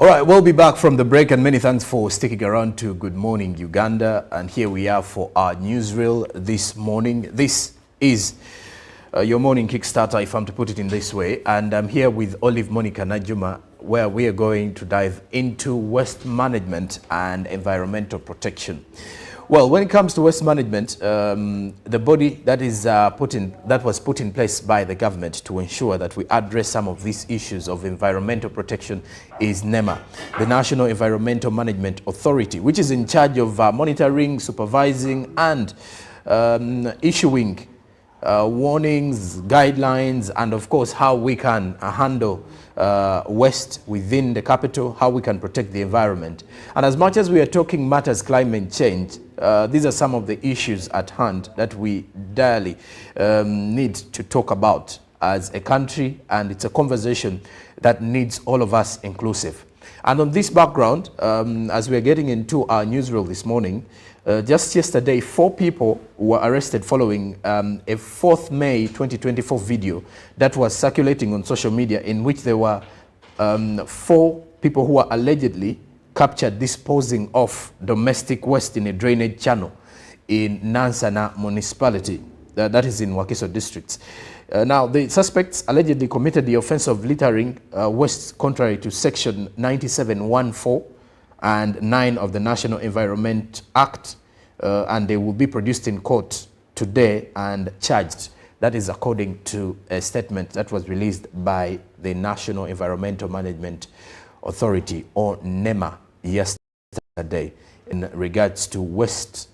All right, we'll be back from the break, and many thanks for sticking around to Good Morning Uganda. And here we are for our newsreel this morning. This is your morning Kickstarter, if I'm to put it in this way. And I'm here with Olive Monica Najuma, where we are going to dive into waste management and environmental protection. Well, when it comes to waste management, the body that was put in place by the government to ensure that we address some of these issues of environmental protection is NEMA, the National Environmental Management Authority, which is in charge of monitoring, supervising, and issuing warnings, guidelines, and of course how we can handle waste within the capital, how we can protect the environment. And as much as we are talking matters climate change, these are some of the issues at hand that we daily need to talk about as a country, and it's a conversation that needs all of us inclusive. And on this background, as we are getting into our newsreel this morning, just yesterday, 4 people were arrested following a 4th May 2024 video that was circulating on social media, in which there were 4 people who were allegedly captured disposing of domestic waste in a drainage channel in Nansana municipality, that is in Wakiso district. Now, the suspects allegedly committed the offense of littering waste contrary to section 9714 and 9 of the National Environment Act, and they will be produced in court today and charged. That is according to a statement that was released by the National Environmental Management Authority, or NEMA, yesterday in regards to waste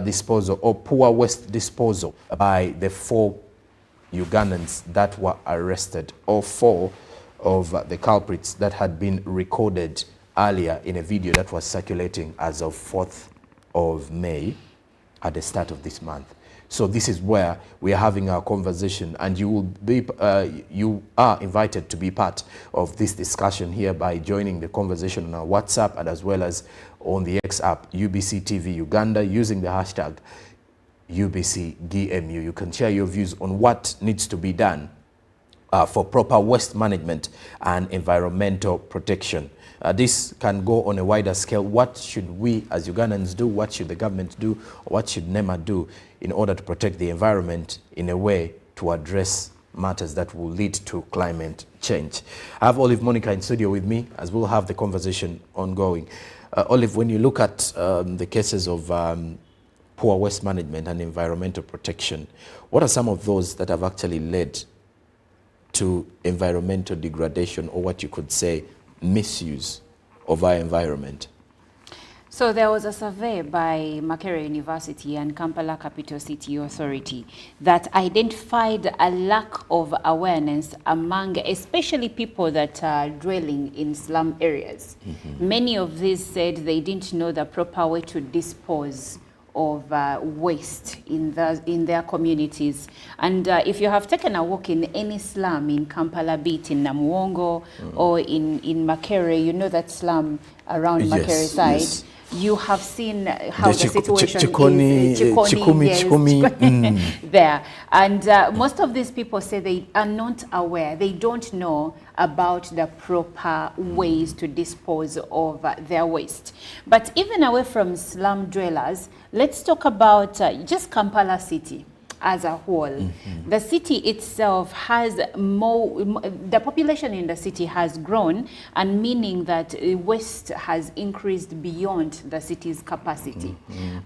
disposal, or poor waste disposal, by the 4 Ugandans that were arrested, or 4 of the culprits that had been recorded earlier in a video that was circulating as of 4th of May at the start of this month. So this is where we are having our conversation, and you are invited to be part of this discussion here by joining the conversation on our WhatsApp, and as well as on the X app, UBC TV Uganda, using the hashtag UBCDMU. You can share your views on what needs to be done for proper waste management and environmental protection. This can go on a wider scale. What should we as Ugandans do? What should the government do? What should NEMA do in order to protect the environment in a way to address matters that will lead to climate change? I have Olive Monica in studio with me, as we'll have the conversation ongoing. Olive, when you look at the cases of poor waste management and environmental protection, what are some of those that have actually led to environmental degradation, or what you could say misuse of our environment? So there was a survey by Makerere University and Kampala Capital City Authority that identified a lack of awareness among especially people that are dwelling in slum areas. Many of these said they didn't know the proper way to dispose of waste in their communities. And if you have taken a walk in any slum in Kampala, be it in Namuwongo or in Makerere, you know that slum around Makerere side. Yes. You have seen how the situation is there. And most of these people say they are not aware, they don't know about the proper ways to dispose of their waste. But even away from slum dwellers, let's talk about just Kampala City as a whole. The city itself has the population in the city has grown, and meaning that waste has increased beyond the city's capacity.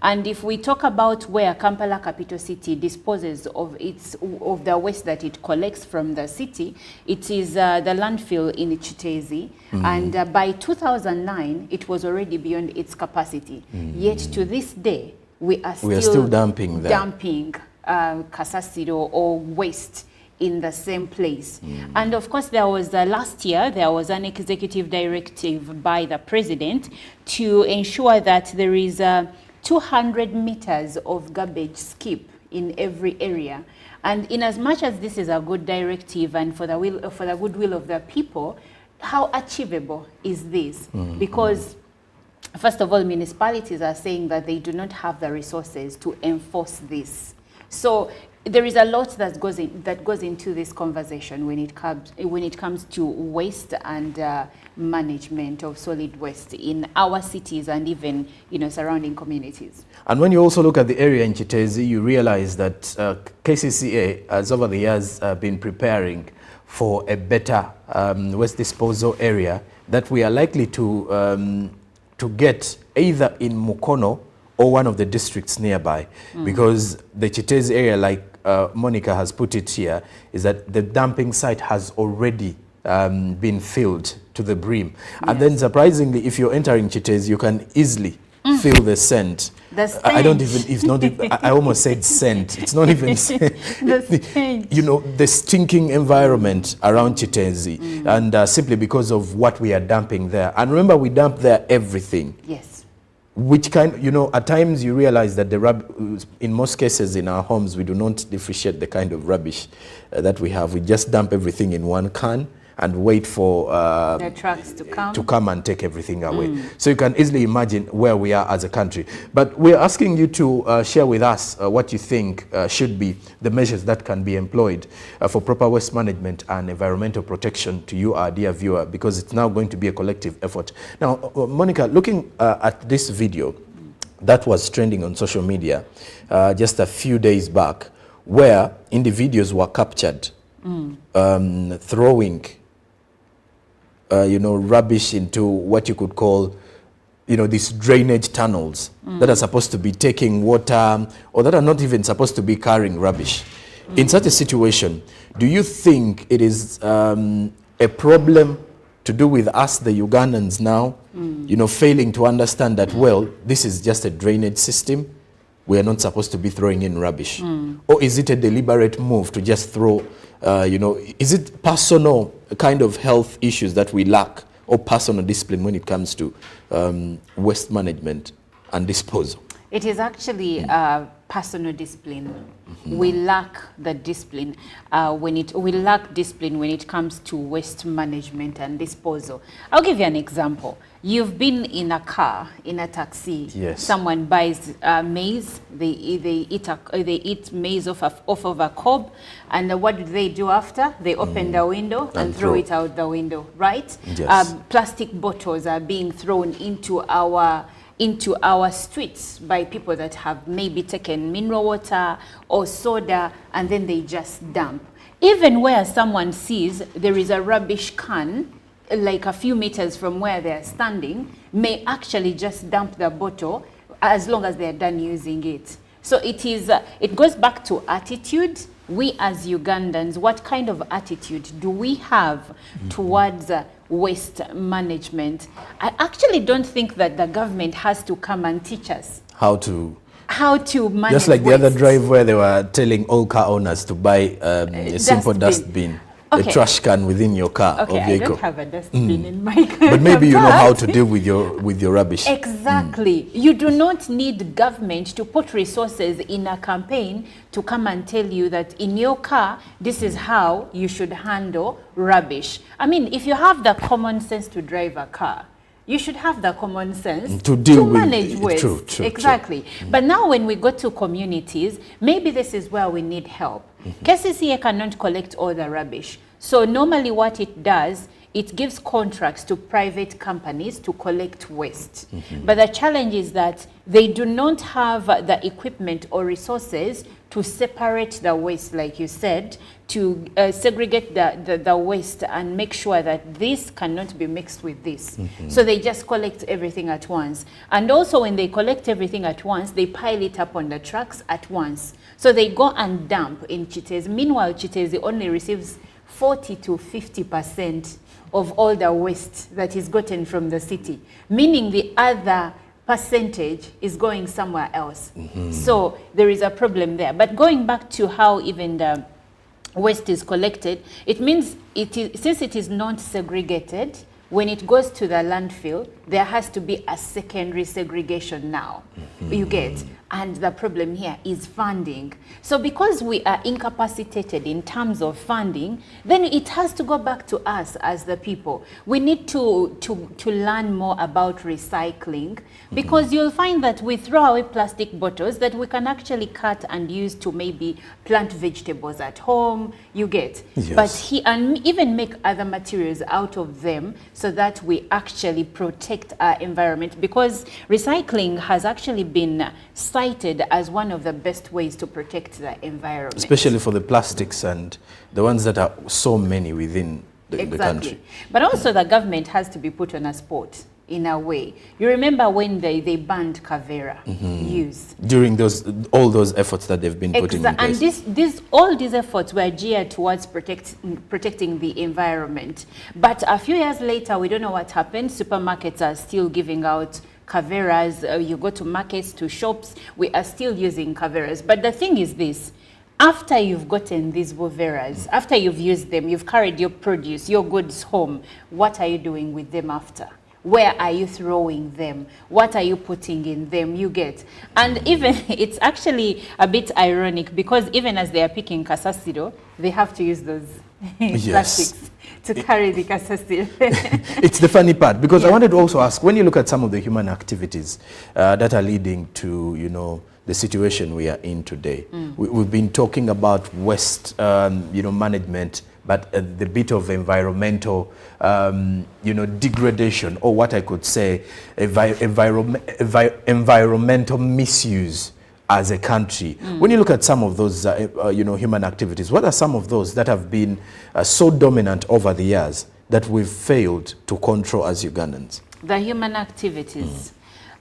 And if we talk about where Kampala Capital City disposes of the waste that it collects from the city, it is the landfill in Chitezi, and by 2009 it was already beyond its capacity. Yet to this day we are still dumping Kasasiro or waste in the same place. And of course, there was last year, there was an executive directive by the president to ensure that there is 200 meters of garbage skip in every area. And in as much as this is a good directive and for the goodwill of the people, how achievable is this? Because first of all, municipalities are saying that they do not have the resources to enforce this. So there is a lot that goes into this conversation when it comes to waste and management of solid waste in our cities and even surrounding communities. And when you also look at the area in Chitezi, you realize that KCCA has over the years been preparing for a better waste disposal area that we are likely to get either in Mukono or one of the districts nearby, because the Chitezi area, like Monica has put it here, is that the dumping site has already been filled to the brim. Yes. And then surprisingly, if you're entering Chitezi, you can easily feel the scent. The stench. I don't even, it's not even, I almost said scent. It's not even scent. The stench. The stinking environment around Chitezi, and simply because of what we are dumping there. And remember, we dump there everything. Yes. Which kind, at times you realize that in most cases in our homes, we do not differentiate the kind of rubbish that we have. We just dump everything in one can and wait for the trucks to come and take everything away. So you can easily imagine where we are as a country. But we're asking you to share with us what you think should be the measures that can be employed for proper waste management and environmental protection to you, our dear viewer, because it's now going to be a collective effort. Now, Monica, looking at this video that was trending on social media just a few days back, where individuals were captured throwing rubbish into what you could call, these drainage tunnels that are supposed to be taking water, or that are not even supposed to be carrying rubbish. In such a situation, do you think it is a problem to do with us, the Ugandans now, failing to understand that, well, this is just a drainage system, we are not supposed to be throwing in rubbish? Or is it a deliberate move to just throw, is it personal kind of health issues that we lack, or personal discipline when it comes to waste management and disposal? It is actually personal discipline. We lack the discipline we lack discipline when it comes to waste management and disposal. I'll give you an example. You've been in a car, in a taxi. Yes. Someone buys maize. They eat maize off of a cob, and what do they do after? They open the window and throw it out the window, right? Yes. Plastic bottles are being thrown into our streets by people that have maybe taken mineral water or soda, and then they just dump. Even where someone sees there is a rubbish can, like a few meters from where they're standing, may actually just dump the bottle as long as they're done using it. So it goes back to attitude. We as Ugandans, what kind of attitude do we have towards waste management? I actually don't think that the government has to come and teach us how to manage just like waste. The other drive where they were telling all car owners to buy a simple dustbin. Okay. A trash can within your car or vehicle. I don't have a dustbin in my car. But maybe you know how to deal with your rubbish. Exactly. You do not need government to put resources in a campaign to come and tell you that in your car, this is how you should handle rubbish. I mean, if you have the common sense to drive a car, you should have the common sense to manage waste. True, exactly. But now when we go to communities, maybe this is where we need help. KCCA cannot collect all the rubbish. So normally what it does, it gives contracts to private companies to collect waste. But the challenge is that they do not have the equipment or resources to separate the waste, like you said, to segregate the waste and make sure that this cannot be mixed with this. So they just collect everything at once. And also when they collect everything at once, they pile it up on the trucks at once. So they go and dump in Chitezi. Meanwhile, Chitezi only receives 40 to 50% of all the waste that is gotten from the city, meaning the other percentage is going somewhere else. So there is a problem there. But going back to how even the waste is collected, it means since it is not segregated, when it goes to the landfill, there has to be a secondary segregation now. You get? And the problem here is funding. So because we are incapacitated in terms of funding, then it has to go back to us as the people. We need to learn more about recycling, because you'll find that we throw away plastic bottles that we can actually cut and use to maybe plant vegetables at home, you get. Yes. And even make other materials out of them so that we actually protect our environment, because recycling has actually been cited as one of the best ways to protect the environment. Especially for the plastics and the ones that are so many within the country. But also the government has to be put on a spot in a way. You remember when they banned Kavera use? During all those efforts that they've been putting in place. And all these efforts were geared towards protecting the environment. But a few years later, we don't know what happened. Supermarkets are still giving out Kaveras. You go to markets, to shops, we are still using Kaveras. But the thing is this: after you've gotten these Kaveras, after you've used them, you've carried your produce, your goods home, what are you doing with them after? Where are you throwing them? What are you putting in them? You get. And even, it's actually a bit ironic, because even as they are picking kasasiro, they have to use those plastics to carry the kasasiro. It's the funny part, because I wanted to also ask, when you look at some of the human activities that are leading to, you know, the situation we are in today, we've been talking about waste, you know, management, but the bit of environmental, you know, degradation, or what I could say, environmental misuse as a country. When you look at some of those, you know, human activities, what are some of those that have been so dominant over the years that we've failed to control as Ugandans? The human activities.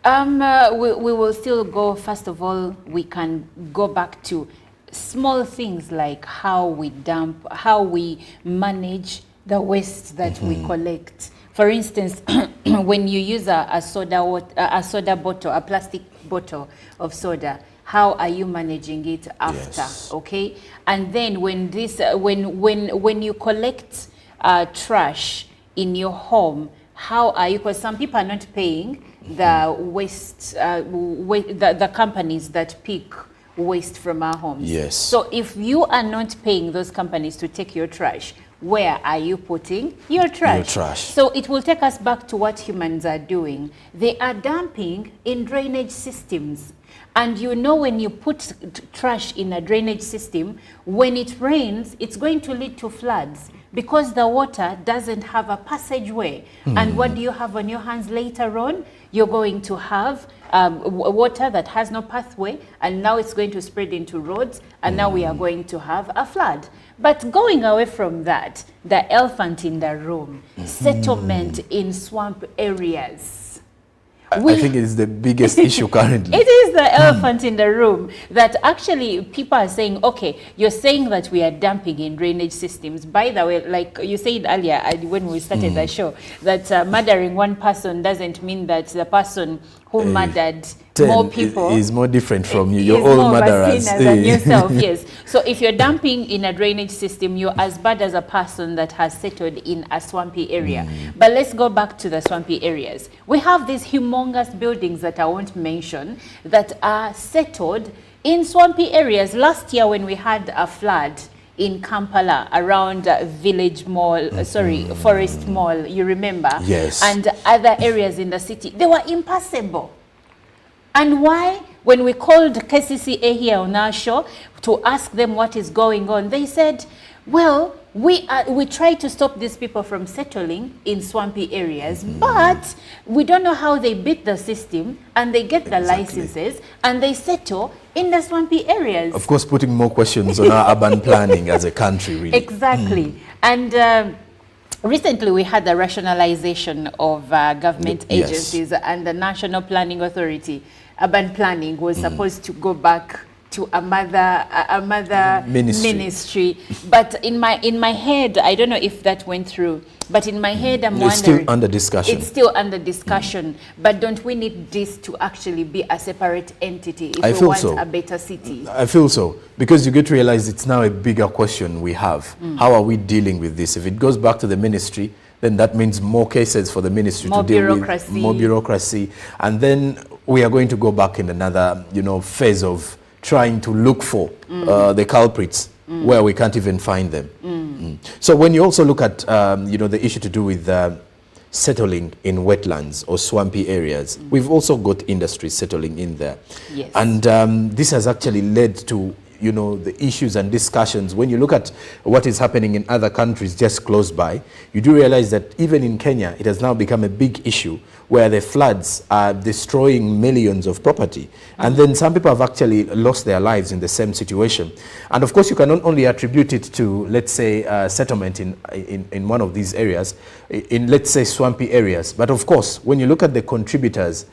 We will still go, first of all, we can go back to small things like how we dump, how we manage the waste that we collect. For instance, when you use a soda bottle, a plastic bottle of soda, how are you managing it after? Yes. Okay, and then when this, when you collect trash in your home, how are you? Because some people are not paying the waste, the companies that pick waste from our homes. Yes. So if you are not paying those companies to take your trash, where are you putting your trash? Your trash. So it will take us back to what humans are doing. They are dumping in drainage systems. And you know, when you put trash in a drainage system, when it rains, it's going to lead to floods, because the water doesn't have a passageway. And what do you have on your hands later on? You're going to have water that has no pathway, and now it's going to spread into roads, and now we are going to have a flood. But going away from that, the elephant in the room, settlement in swamp areas. I think it is the biggest issue currently. It is the elephant in the room, that actually people are saying, okay, you're saying that we are dumping in drainage systems. By the way, like you said earlier when we started the show, that murdering one person doesn't mean that the person who murdered more people is more different from you. You're all murderers than yourself. Yes. So if you're dumping in a drainage system, you're as bad as a person that has settled in a swampy area. But let's go back to the swampy areas. We have these humongous buildings that I won't mention that are settled in swampy areas. Last year when we had a flood in Kampala around Village Mall, Forest Mall, you remember? Yes. And other areas in the city, they were impassable. And why? When we called KCCA here on our show to ask them what is going on, they said, well, we try to stop these people from settling in swampy areas, but we don't know how they beat the system, and they get the licenses and they settle in the swampy areas. Of course, putting more questions on our urban planning as a country, really. Exactly. And recently we had the rationalization of government agencies, and the National Planning Authority. Urban planning was supposed to go back to a mother ministry. But in my head, I don't know if that went through, but in my head I'm wondering. It's still under discussion. It's still under discussion. But don't we need this to actually be a separate entity if we want a better city? I feel so. Because you get to realize it's now a bigger question we have. How are we dealing with this? If it goes back to the ministry, then that means more cases for the ministry more to deal bureaucracy. with, more bureaucracy, and then we are going to go back in another, phase of trying to look for the culprits where we can't even find them. So when you also look at, the issue to do with settling in wetlands or swampy areas, we've also got industries settling in there. Yes. And this has actually led to the issues and discussions. When you look at what is happening in other countries just close by, you do realize that even in Kenya, it has now become a big issue where the floods are destroying millions of property. And then some people have actually lost their lives in the same situation. And of course, you can not only attribute it to, let's say, settlement in one of these areas, in, let's say, swampy areas. But of course, when you look at the contributors,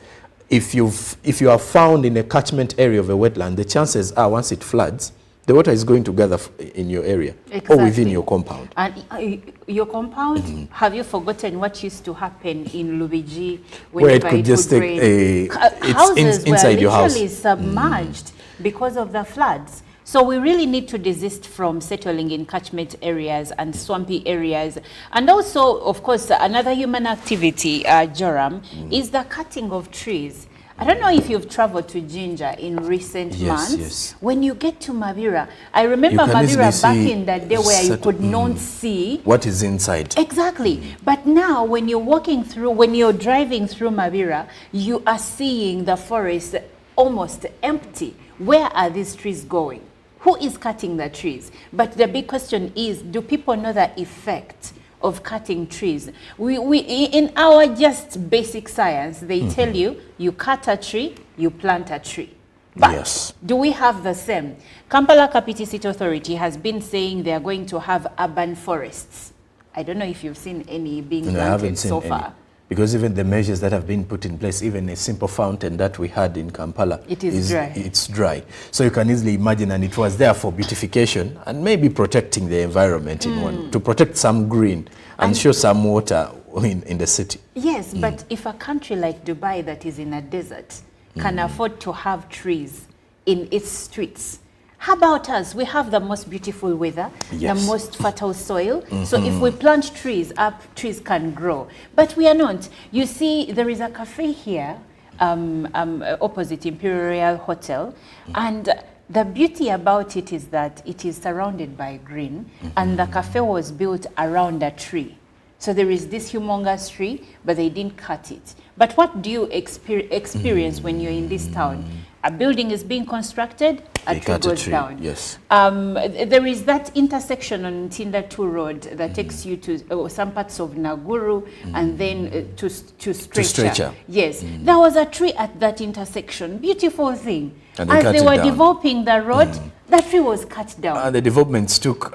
if you are found in a catchment area of a wetland, the chances are once it floods, the water is going to gather in your area. Exactly. Or within your compound. And your compound, have you forgotten what used to happen in Lubiji? Where it could just take houses inside your house. Were literally submerged because of the floods. So we really need to desist from settling in catchment areas and swampy areas. And also, of course, another human activity, Joram, is the cutting of trees. I don't know if you've traveled to Ginger in recent months. Yes. When you get to Mabira, I remember Mabira back in that day where you could not see what is inside. Exactly. But now when you're when you're driving through Mabira, you are seeing the forest almost empty. Where are these trees going? Who is cutting the trees? But the big question is, do people know the effect of cutting trees? We in our just basic science, they tell you, you cut a tree, you plant a tree. But yes. Do we have the same? Kampala Kapiti City Authority has been saying they are going to have urban forests. I don't know if you've seen any being planted so far. Because even the measures that have been put in place, even a simple fountain that we had in Kampala, it's dry. So you can easily imagine, and it was there for beautification and maybe protecting the environment in one, to protect some green and show some water in the city. Yes, but if a country like Dubai that is in a desert can afford to have trees in its streets, how about us? We have the most beautiful weather, the most fertile soil. So if we plant trees, trees can grow. But we are not. You see, there is a cafe here opposite Imperial Hotel. And the beauty about it is that it is surrounded by green. And the cafe was built around a tree. So there is this humongous tree, but they didn't cut it. But what do you experience when you're in this town? A building is being constructed, a tree goes down. Yes. There is that intersection on Ntinda 2 Road that takes you to some parts of Naguru and then to Stretcher. Yes. There was a tree at that intersection. Beautiful thing. And as they were developing the road, that tree was cut down. And the developments took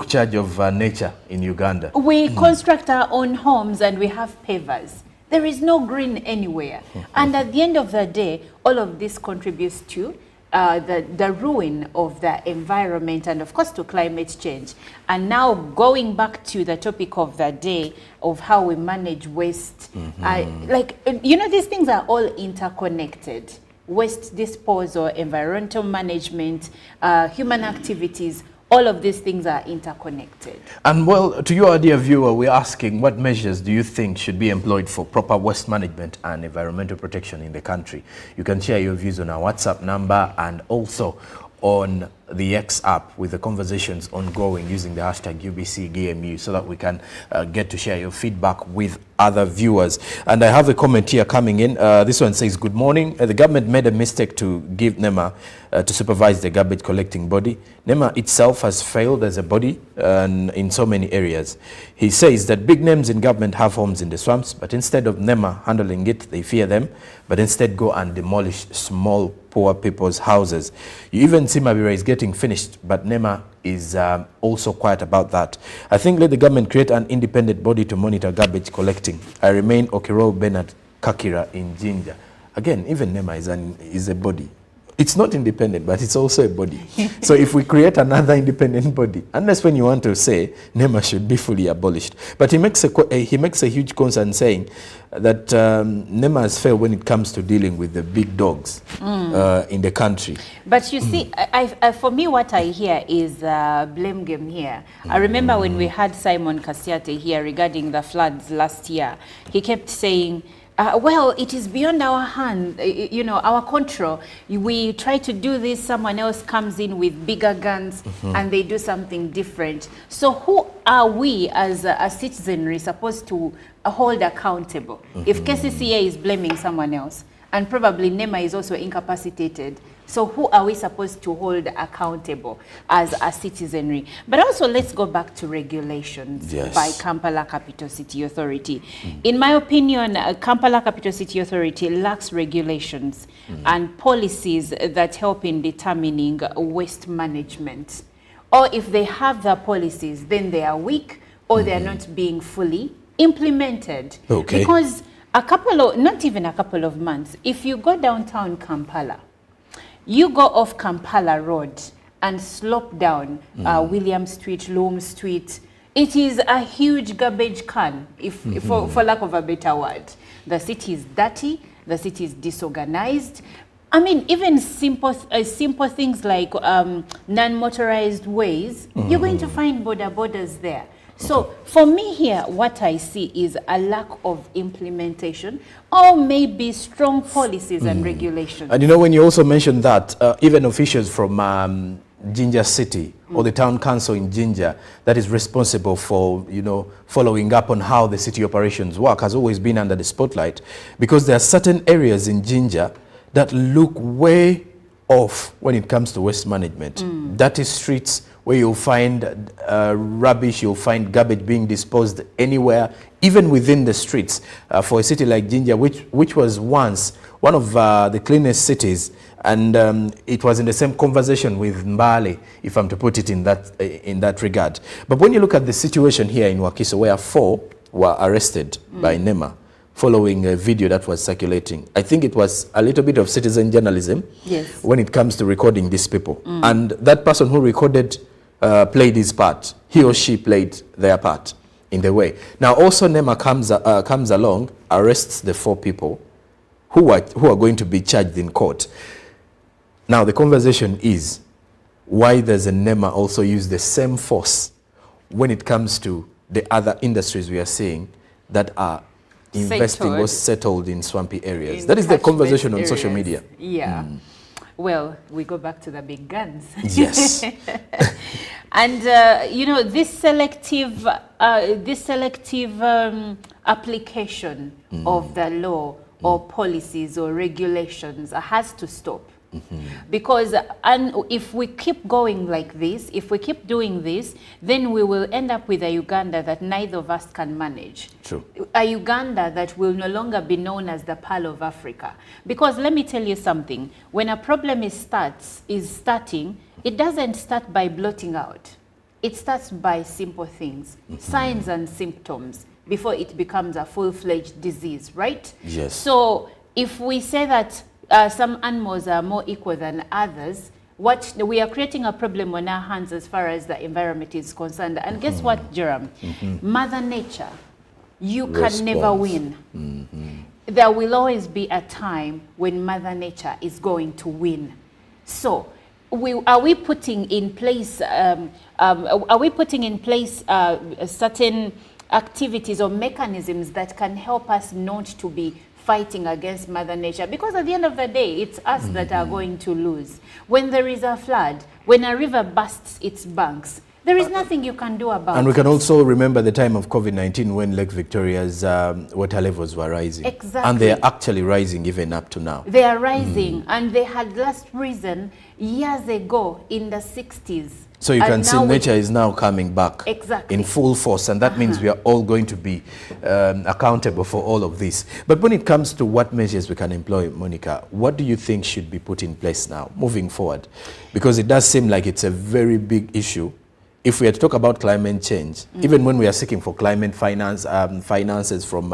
charge of nature in Uganda. We construct our own homes and we have pavers. There is no green anywhere. And at the end of the day, all of this contributes to the ruin of the environment and, of course, to climate change. And now going back to the topic of the day of how we manage waste, these things are all interconnected. Waste disposal, environmental management, human activities, all of these things are interconnected. And well, to your dear viewer, we're asking, what measures do you think should be employed for proper waste management and environmental protection in the country? You can share your views on our WhatsApp number and also on the X app with the conversations ongoing using the hashtag UBCDMU so that we can get to share your feedback with other viewers. And I have a comment here coming in. This one says, good morning. The government made a mistake to give NEMA to supervise the garbage collecting body. NEMA itself has failed as a body in so many areas. He says that big names in government have homes in the swamps, but instead of NEMA handling it, they fear them, but instead go and demolish small, poor people's houses. You even see Mabira is getting finished, but NEMA is also quiet about that. I think let the government create an independent body to monitor garbage collecting. I remain Okiro Bernard Kakira in Jinja. Again, even NEMA is a body. It's not independent, but it's also a body. So if we create another independent body, unless when you want to say NEMA should be fully abolished. But he makes a huge concern saying that NEMA has failed when it comes to dealing with the big dogs in the country. But you see, for me, what I hear is blame game here. I remember when we had Simon Kasiate here regarding the floods last year, he kept saying, well, it is beyond our hand, our control. We try to do this, someone else comes in with bigger guns and they do something different. So who are we as a citizenry supposed to hold accountable? If KCCA is blaming someone else, and probably NEMA is also incapacitated, so who are we supposed to hold accountable as a citizenry? But also, let's go back to regulations by Kampala Capital City Authority. In my opinion, Kampala Capital City Authority lacks regulations and policies that help in determining waste management. Or if they have the policies, then they are weak or they are not being fully implemented. Because not even a couple of months, if you go downtown Kampala, you go off Kampala Road and slope down William Street, Loom Street. It is a huge garbage can, for lack of a better word. The city is dirty, the city is disorganized. I mean, even simple things like non-motorized ways, you're going to find borders there. So for me here, what I see is a lack of implementation or maybe strong policies and regulations. And when you also mentioned that, even officials from Jinja City or the town council in Jinja that is responsible for, following up on how the city operations work has always been under the spotlight, because there are certain areas in Jinja that look way off when it comes to waste management. Dirty streets, where you'll find rubbish, you'll find garbage being disposed anywhere, even within the streets. For a city like Jinja, which was once one of the cleanest cities, and it was in the same conversation with Mbale, if I'm to put it in that regard. But when you look at the situation here in Wakiso, where 4 were arrested by NEMA, following a video that was circulating. I think it was a little bit of citizen journalism when it comes to recording these people. And that person who recorded played his part. He or she played their part in the way. Now also NEMA comes along, arrests the 4 people who are going to be charged in court. Now the conversation is, why does the NEMA also use the same force when it comes to the other industries we are seeing that are investing or settled in swampy areas? That is the conversation on social media. Yeah. Well, we go back to the big guns. Yes. And this selective application of the law or policies or regulations has to stop. Because if we keep going like this, if we keep doing this, then we will end up with a Uganda that neither of us can manage. True. A Uganda that will no longer be known as the Pearl of Africa. Because let me tell you something, when a problem is starting, it doesn't start by blotting out. It starts by simple things, signs and symptoms, before it becomes a full-fledged disease, right? Yes. So if we say that some animals are more equal than others, we are creating a problem on our hands as far as the environment is concerned. And guess what, Jerome? Mother Nature, you can never win. There will always be a time when Mother Nature is going to win. So are we putting in place certain activities or mechanisms that can help us not to be fighting against Mother Nature? Because at the end of the day, it's us that are going to lose. When there is a flood, when a river bursts its banks, there is nothing you can do about it. And we can also remember the time of COVID-19 when Lake Victoria's water levels were rising. Exactly. And they are actually rising even up to now. They are rising, and they had last risen years ago in the 60s. So you can see nature is now coming back in full force, and that means we are all going to be accountable for all of this. But when it comes to what measures we can employ, Monica, what do you think should be put in place now, moving forward? Because it does seem like it's a very big issue. If we are to talk about climate change, even when we are seeking for climate finances from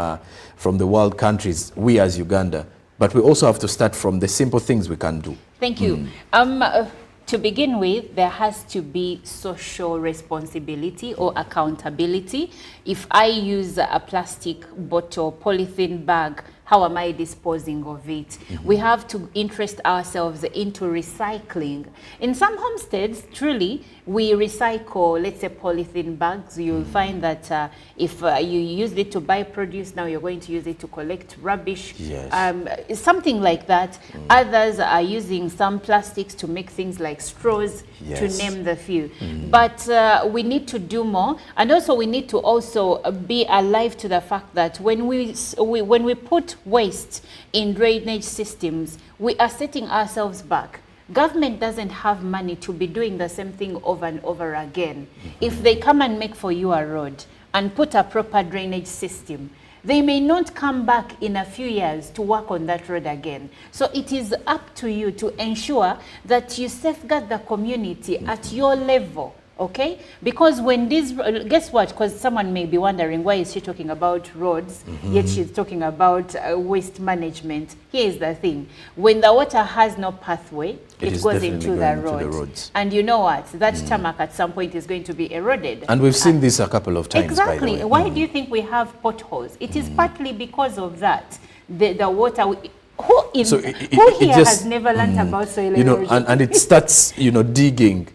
the world countries, we as Uganda But we also have to start from the simple things we can do. Thank you. To begin with, there has to be social responsibility or accountability. If I use a plastic bottle, polythene bag, how am I disposing of it? We have to interest ourselves into recycling. In some homesteads, truly, we recycle, let's say, polythene bags. You'll find that if you used it to buy produce, now you're going to use it to collect rubbish. Yes. Something like that. Others are using some plastics to make things like straws, yes, to name the few. But we need to do more. And also we need to also be alive to the fact that when we put waste in drainage systems, we are setting ourselves back. Government doesn't have money to be doing the same thing over and over again. If they come and make for you a road and put a proper drainage system, they may not come back in a few years to work on that road again. So it is up to you to ensure that you safeguard the community at your level. Okay, because when these, guess what, because someone may be wondering, why is she talking about roads, yet she's talking about waste management. Here is the thing: when the water has no pathway, it goes into the roads. And you know what, that tarmac at some point is going to be eroded. And we've seen this a couple of times. Exactly. By the way. Why do you think we have potholes? It is partly because of that. The water, who here has never learned about soil erosion? And it starts, digging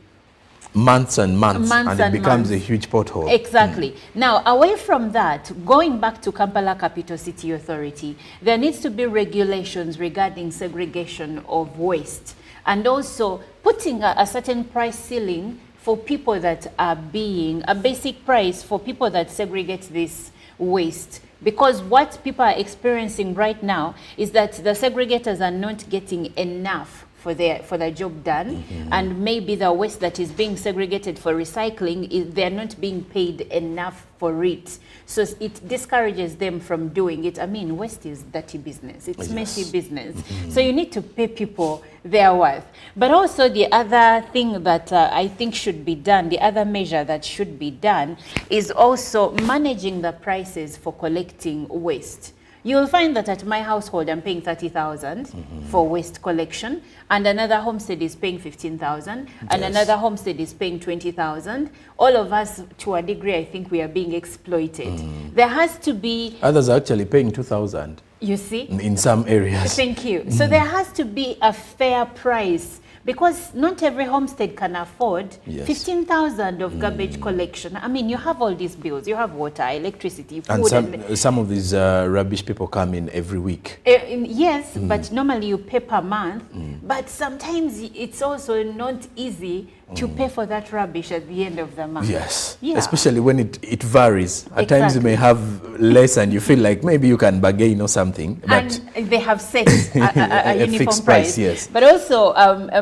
months and months, and it becomes a huge pothole. Exactly. Now, away from that, going back to Kampala Capital City Authority, there needs to be regulations regarding segregation of waste, and also putting a certain price ceiling for people that are being, a basic price for people that segregate this waste. Because what people are experiencing right now is that the segregators are not getting enough for their job done, and maybe the waste that is being segregated for recycling, they're not being paid enough for it. So it discourages them from doing it. I mean, waste is dirty business. It's messy business. So you need to pay people their worth. But also the other thing that I think should be done, the other measure that should be done, is also managing the prices for collecting waste. You'll find that at my household, I'm paying 30,000 for waste collection, and another homestead is paying 15,000, and another homestead is paying 20,000. All of us, to a degree, I think we are being exploited. There has to be... Others are actually paying 2,000. You see? In some areas. Thank you. So there has to be a fair price, because not every homestead can afford 15,000 of garbage collection. I mean, you have all these bills. You have water, electricity, food. And some of these rubbish people come in every week. Yes, but normally you pay per month. But sometimes it's also not easy to pay for that rubbish at the end of the month. Yes, especially when it varies. At times you may have less and you feel like maybe you can bargain or something. But and they have set a uniform fixed price, yes. But also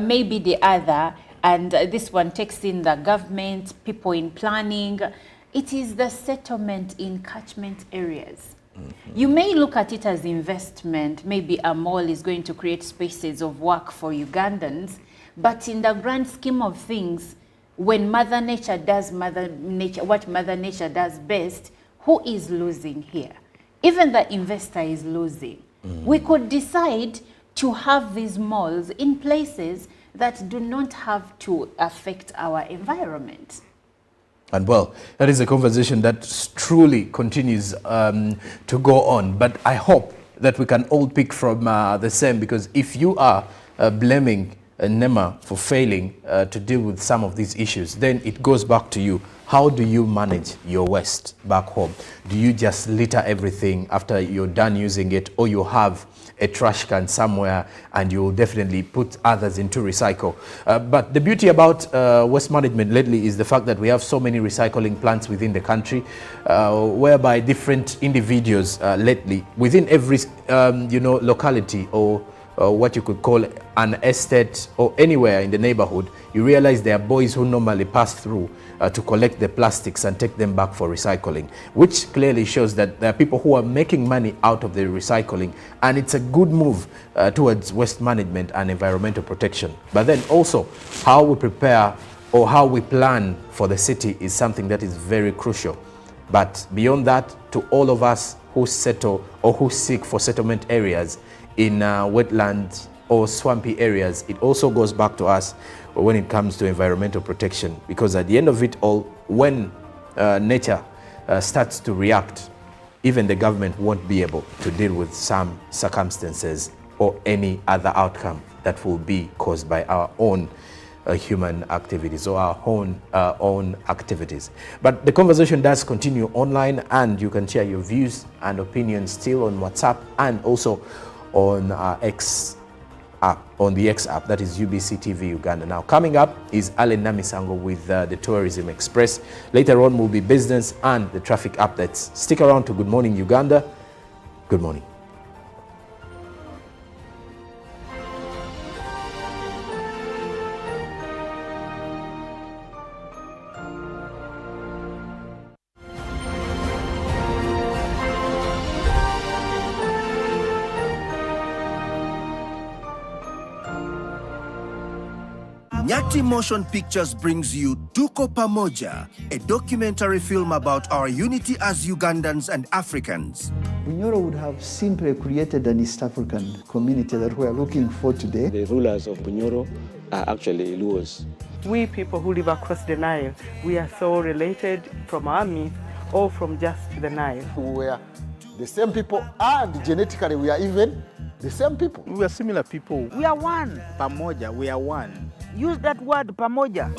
maybe the other, and this one takes in the government, people in planning, it is the settlement in catchment areas. You may look at it as investment. Maybe a mall is going to create spaces of work for Ugandans. But in the grand scheme of things, when Mother Nature does what Mother Nature does best, who is losing here? Even the investor is losing. We could decide to have these malls in places that do not have to affect our environment. And well, that is a conversation that truly continues to go on. But I hope that we can all pick from the same, because if you are blaming NEMA for failing to deal with some of these issues, then it goes back to you. How do you manage your waste back home? Do you just litter everything after you're done using it, or you have a trash can somewhere and you'll definitely put others into recycle? But the beauty about waste management lately is the fact that we have so many recycling plants within the country, whereby different individuals lately within every locality, or what you could call an estate, or anywhere in the neighborhood, you realize there are boys who normally pass through to collect the plastics and take them back for recycling, which clearly shows that there are people who are making money out of the recycling, and it's a good move towards waste management and environmental protection. But then also, how we prepare or how we plan for the city is something that is very crucial. But beyond that, to all of us who settle or who seek for settlement areas, in wetlands or swampy areas, it also goes back to us when it comes to environmental protection, because at the end of it all, when nature starts to react, even the government won't be able to deal with some circumstances or any other outcome that will be caused by our own human activities or our own activities. But the conversation does continue online, and you can share your views and opinions still on WhatsApp and also on X app, on the X app, that is UBC TV Uganda. Now, coming up is Allen Namisango with the Tourism Express. Later on will be business and the traffic updates. Stick around to Good Morning Uganda. Good morning. Nyati Motion Pictures brings you Tuko Pamoja, a documentary film about our unity as Ugandans and Africans. Bunyoro would have simply created an East African community that we are looking for today. The rulers of Bunyoro are actually Luos. We people who live across the Nile, we are so related from our myth or from just the Nile. We are the same people, and genetically we are even the same people. We are similar people. We are one. Pamoja, we are one. Use that word, pamoja.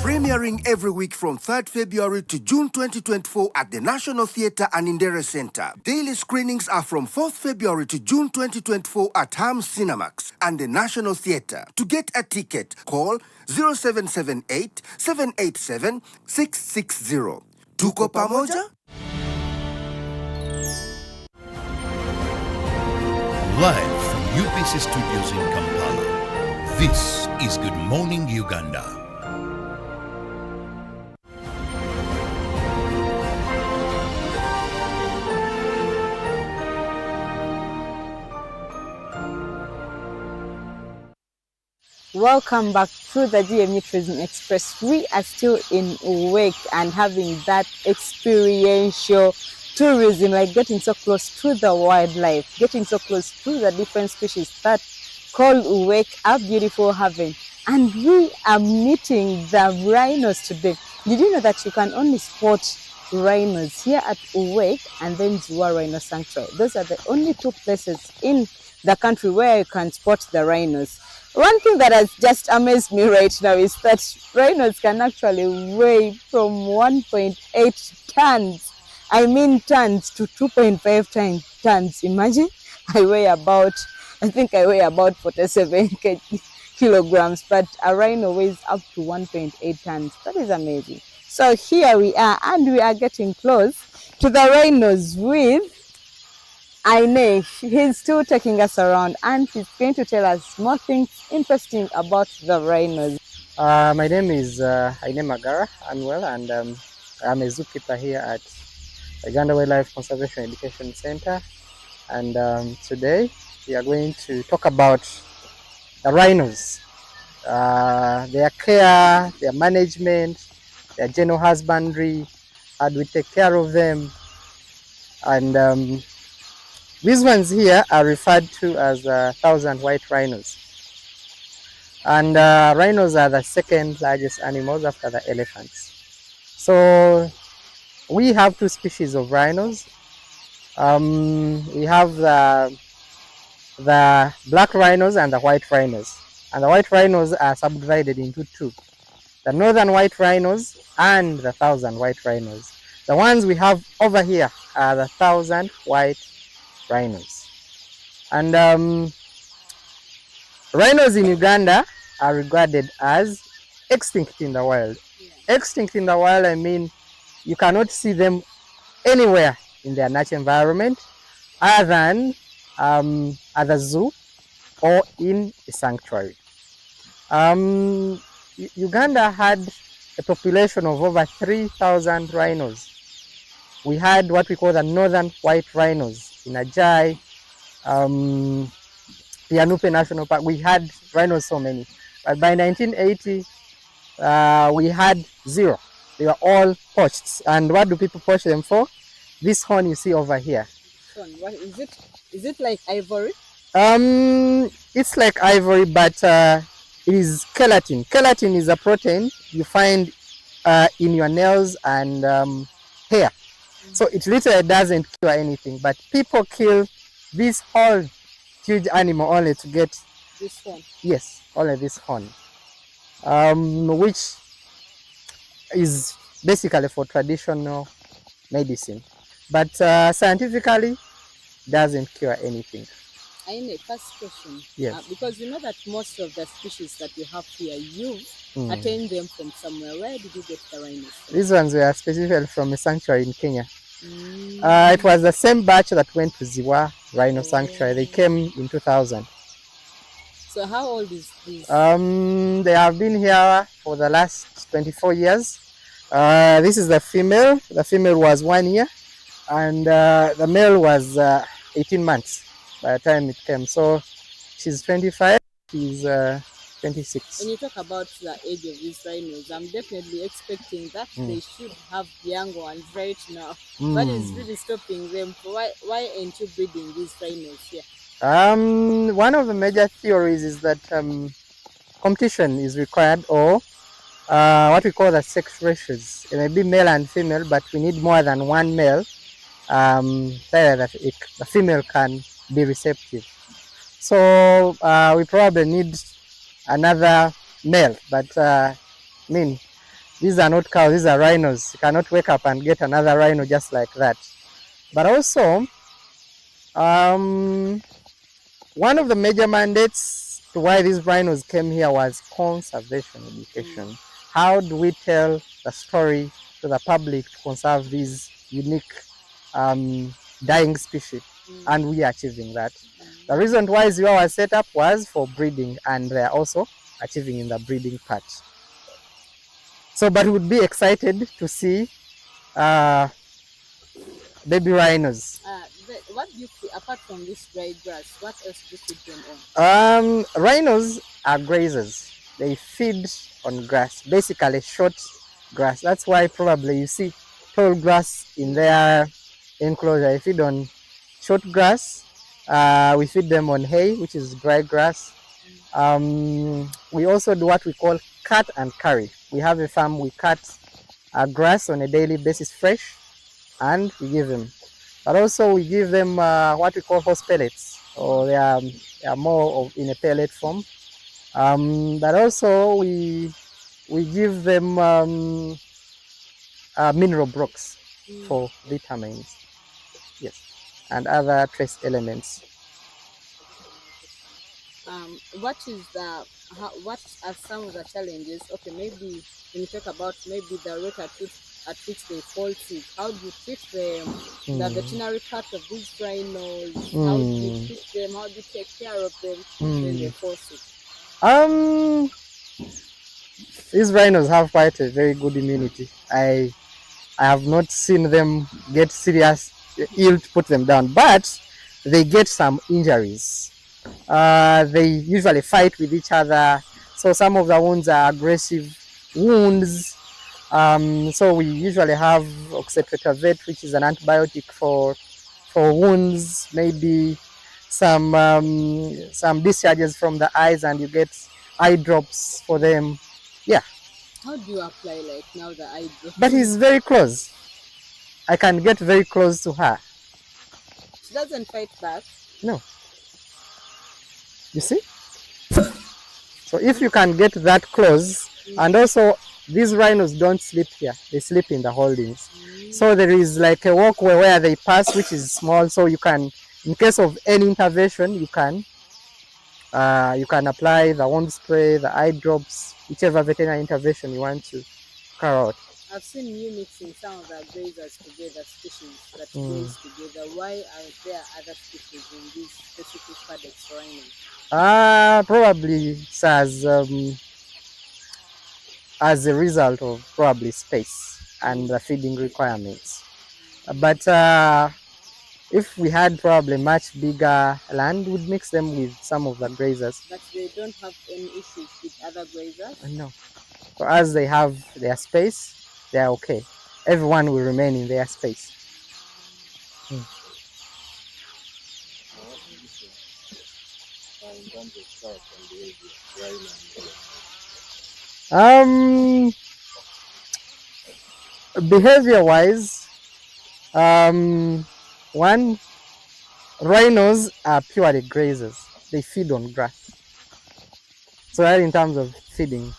Premiering every week from 3rd February to June 2024 at the National Theatre and Indere Center. Daily screenings are from 4th February to June 2024 at Ham's Cinemax and the National Theatre. To get a ticket, call 0778 787 660. Tuko Pamoja? Live from UPC Studios in Kampala, this is Good Morning Uganda. Welcome back to the GMU Tourism Express. We are still in Wake and having that experiential tourism, like getting so close to the wildlife, getting so close to the different species that call Uwek a beautiful haven. And we are meeting the rhinos today. Did you know that you can only spot rhinos here at Uwek and then Zua Rhino Sanctuary? Those are the only two places in the country where you can spot the rhinos. One thing that has just amazed me right now is that rhinos can actually weigh from 1.8 tons. I mean tons to 2.5 tons. Imagine, I think I weigh about 47 kilograms, but a rhino weighs up to 1.8 tons. That is amazing. So here we are, and we are getting close to the rhinos with Aine. He's still taking us around, and he's going to tell us more things interesting about the rhinos. My name is Aine Magara Anwell, and I'm a zookeeper here at Uganda Wildlife Conservation Education Center. And today we are going to talk about the rhinos, their care, their management, their general husbandry, how do we take care of them. And these ones here are referred to as 1,000 white rhinos. And rhinos are the second largest animals after the elephants. So we have two species of rhinos. We have the black rhinos and the white rhinos. And the white rhinos are subdivided into two: the northern white rhinos and the 1,000 white rhinos. The ones we have over here are the 1,000 white rhinos. And rhinos in Uganda are regarded as extinct in the wild. Extinct in the wild, I mean you cannot see them anywhere in their natural environment other than at the zoo or in a sanctuary. Uganda had a population of over 3,000 rhinos. We had what we call the northern white rhinos in Ajai, Pianupe National Park. We had rhinos so many. But by 1980, we had zero. They were all poached. And what do people poach them for? This horn you see over here. What is it? Is it like ivory? It's like ivory, but it is keratin. Keratin is a protein you find in your nails and hair. So it literally doesn't cure anything, but people kill this whole huge animal only to get this horn. Yes, only this horn, which is basically for traditional medicine, but scientifically doesn't cure anything. Aine, first question. Yes. Because you know that most of the species that you have here, you attained them from somewhere. Where did you get the rhinos from? These ones were specifically from a sanctuary in Kenya. It was the same batch that went to Ziwa Rhino Sanctuary. They came in 2000. So how old is this? They have been here for the last 24 years. This is the female. The female was 1 year, and the male was 18 months by the time it came. So she's 25, he's 26. When you talk about the age of these rhinos, I'm definitely expecting that they should have young ones right now. What is really stopping them? Why aren't you breeding these rhinos here? One of the major theories is that competition is required, or what we call the sex ratios. It may be male and female, but we need more than one male so that the female can be receptive. So we probably need another male, but I mean, these are not cows, these are rhinos. You cannot wake up and get another rhino just like that. But also, one of the major mandates to why these rhinos came here was conservation education. How do we tell the story to the public to conserve these unique dying species? And we are achieving that. The reason why Ziwa was set up was for breeding, and they are also achieving in the breeding part. So, but we would be excited to see baby rhinos. What do you feed, apart from this dry grass, what else do you feed them on? Rhinos are grazers. They feed on grass, basically short grass. That's why probably you see tall grass in their enclosure. They feed on short grass. We feed them on hay, which is dry grass. We also do what we call cut and carry. We have a farm, we cut grass on a daily basis fresh, and we give them. But also we give them what we call horse pellets, or they are more in a pellet form. But also we give them mineral brocks for vitamins, yes, and other trace elements. What are some of the challenges? Okay, maybe when you talk about maybe the rate at which they fall sick, how do you treat them? The veterinary part of these rhinos, how do you treat them? How do you take care of them when they fall sick? These rhinos have quite a very good immunity. I have not seen them get serious ill to put them down, but they get some injuries. They usually fight with each other, so some of the wounds are aggressive wounds. So we usually have oxytetravet, which is an antibiotic for wounds, maybe some discharges from the eyes, and you get eye drops for them. Yeah. How do you apply, like, now the eye drops? But he's very close. I can get very close to her. She doesn't fight back? No. You see? So if you can get that close, and also these rhinos don't sleep here, they sleep in the holdings. So there is like a walkway where they pass, which is small, so you can, in case of any intervention, you can apply the wound spray, the eye drops, whichever veterinary intervention you want to carry out. I've seen you mixing some of the grazers together, species that graze together. Why are there other species in these specific paddocks for rhinos? Probably as a result of probably space and the feeding requirements. But if we had probably much bigger land, we'd mix them with some of the grazers. But they don't have any issues with other grazers? No. For us, they have their space, they are okay. Everyone will remain in their space. terms of character and behavior, Behavior-wise, one, rhinos are purely grazers. They feed on grass. So that in terms of feeding.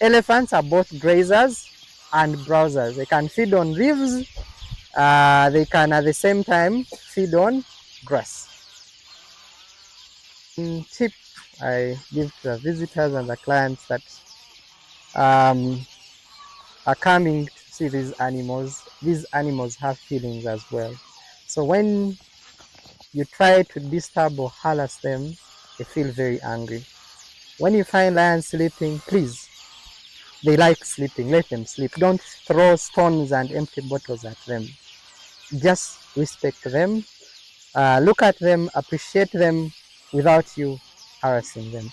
Elephants are both grazers and browsers. They can feed on leaves. They can at the same time feed on grass. Tip I give to the visitors and the clients that are coming to see these animals have feelings as well. So when you try to disturb or harass them, they feel very angry. When you find lions sleeping, please, they like sleeping, let them sleep. Don't throw stones and empty bottles at them. Just respect them, look at them, appreciate them without you harassing them.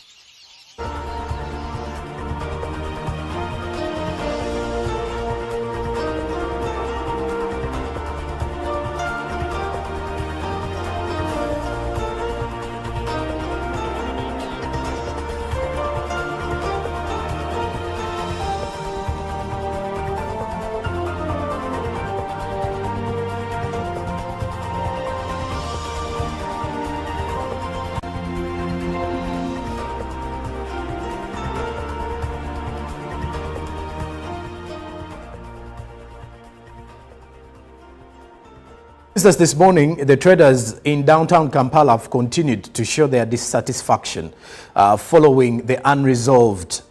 This morning, the traders in downtown Kampala have continued to show their dissatisfaction following the unresolved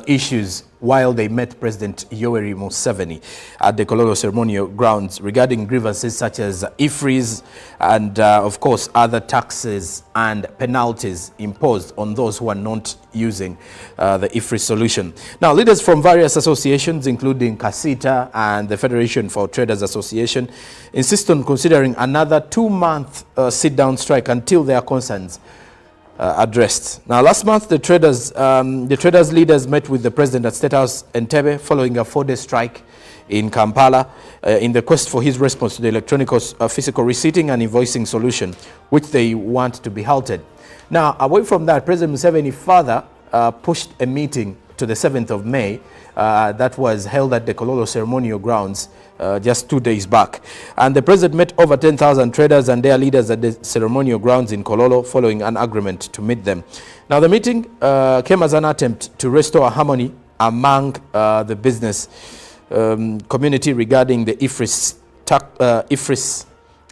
issues while they met President Yoweri Museveni at the Kololo ceremonial grounds regarding grievances such as IFRIs and, of course, other taxes and penalties imposed on those who are not using the IFRI solution. Now, leaders from various associations, including CASITA and the Federation for Traders Association, insist on considering another 2-month sit-down strike until their concerns addressed. Now, last month, the traders leaders met with the president at State House Entebbe following a 4-day strike in Kampala in the quest for his response to the electronic physical receipting and invoicing solution, which they want to be halted. Now, away from that, President Museveni further pushed a meeting to the 7th of May that was held at the Kololo ceremonial grounds just 2 days back. And the president met over 10,000 traders and their leaders at the ceremonial grounds in Kololo following an agreement to meet them. Now, the meeting came as an attempt to restore harmony among the business community regarding the IFRIs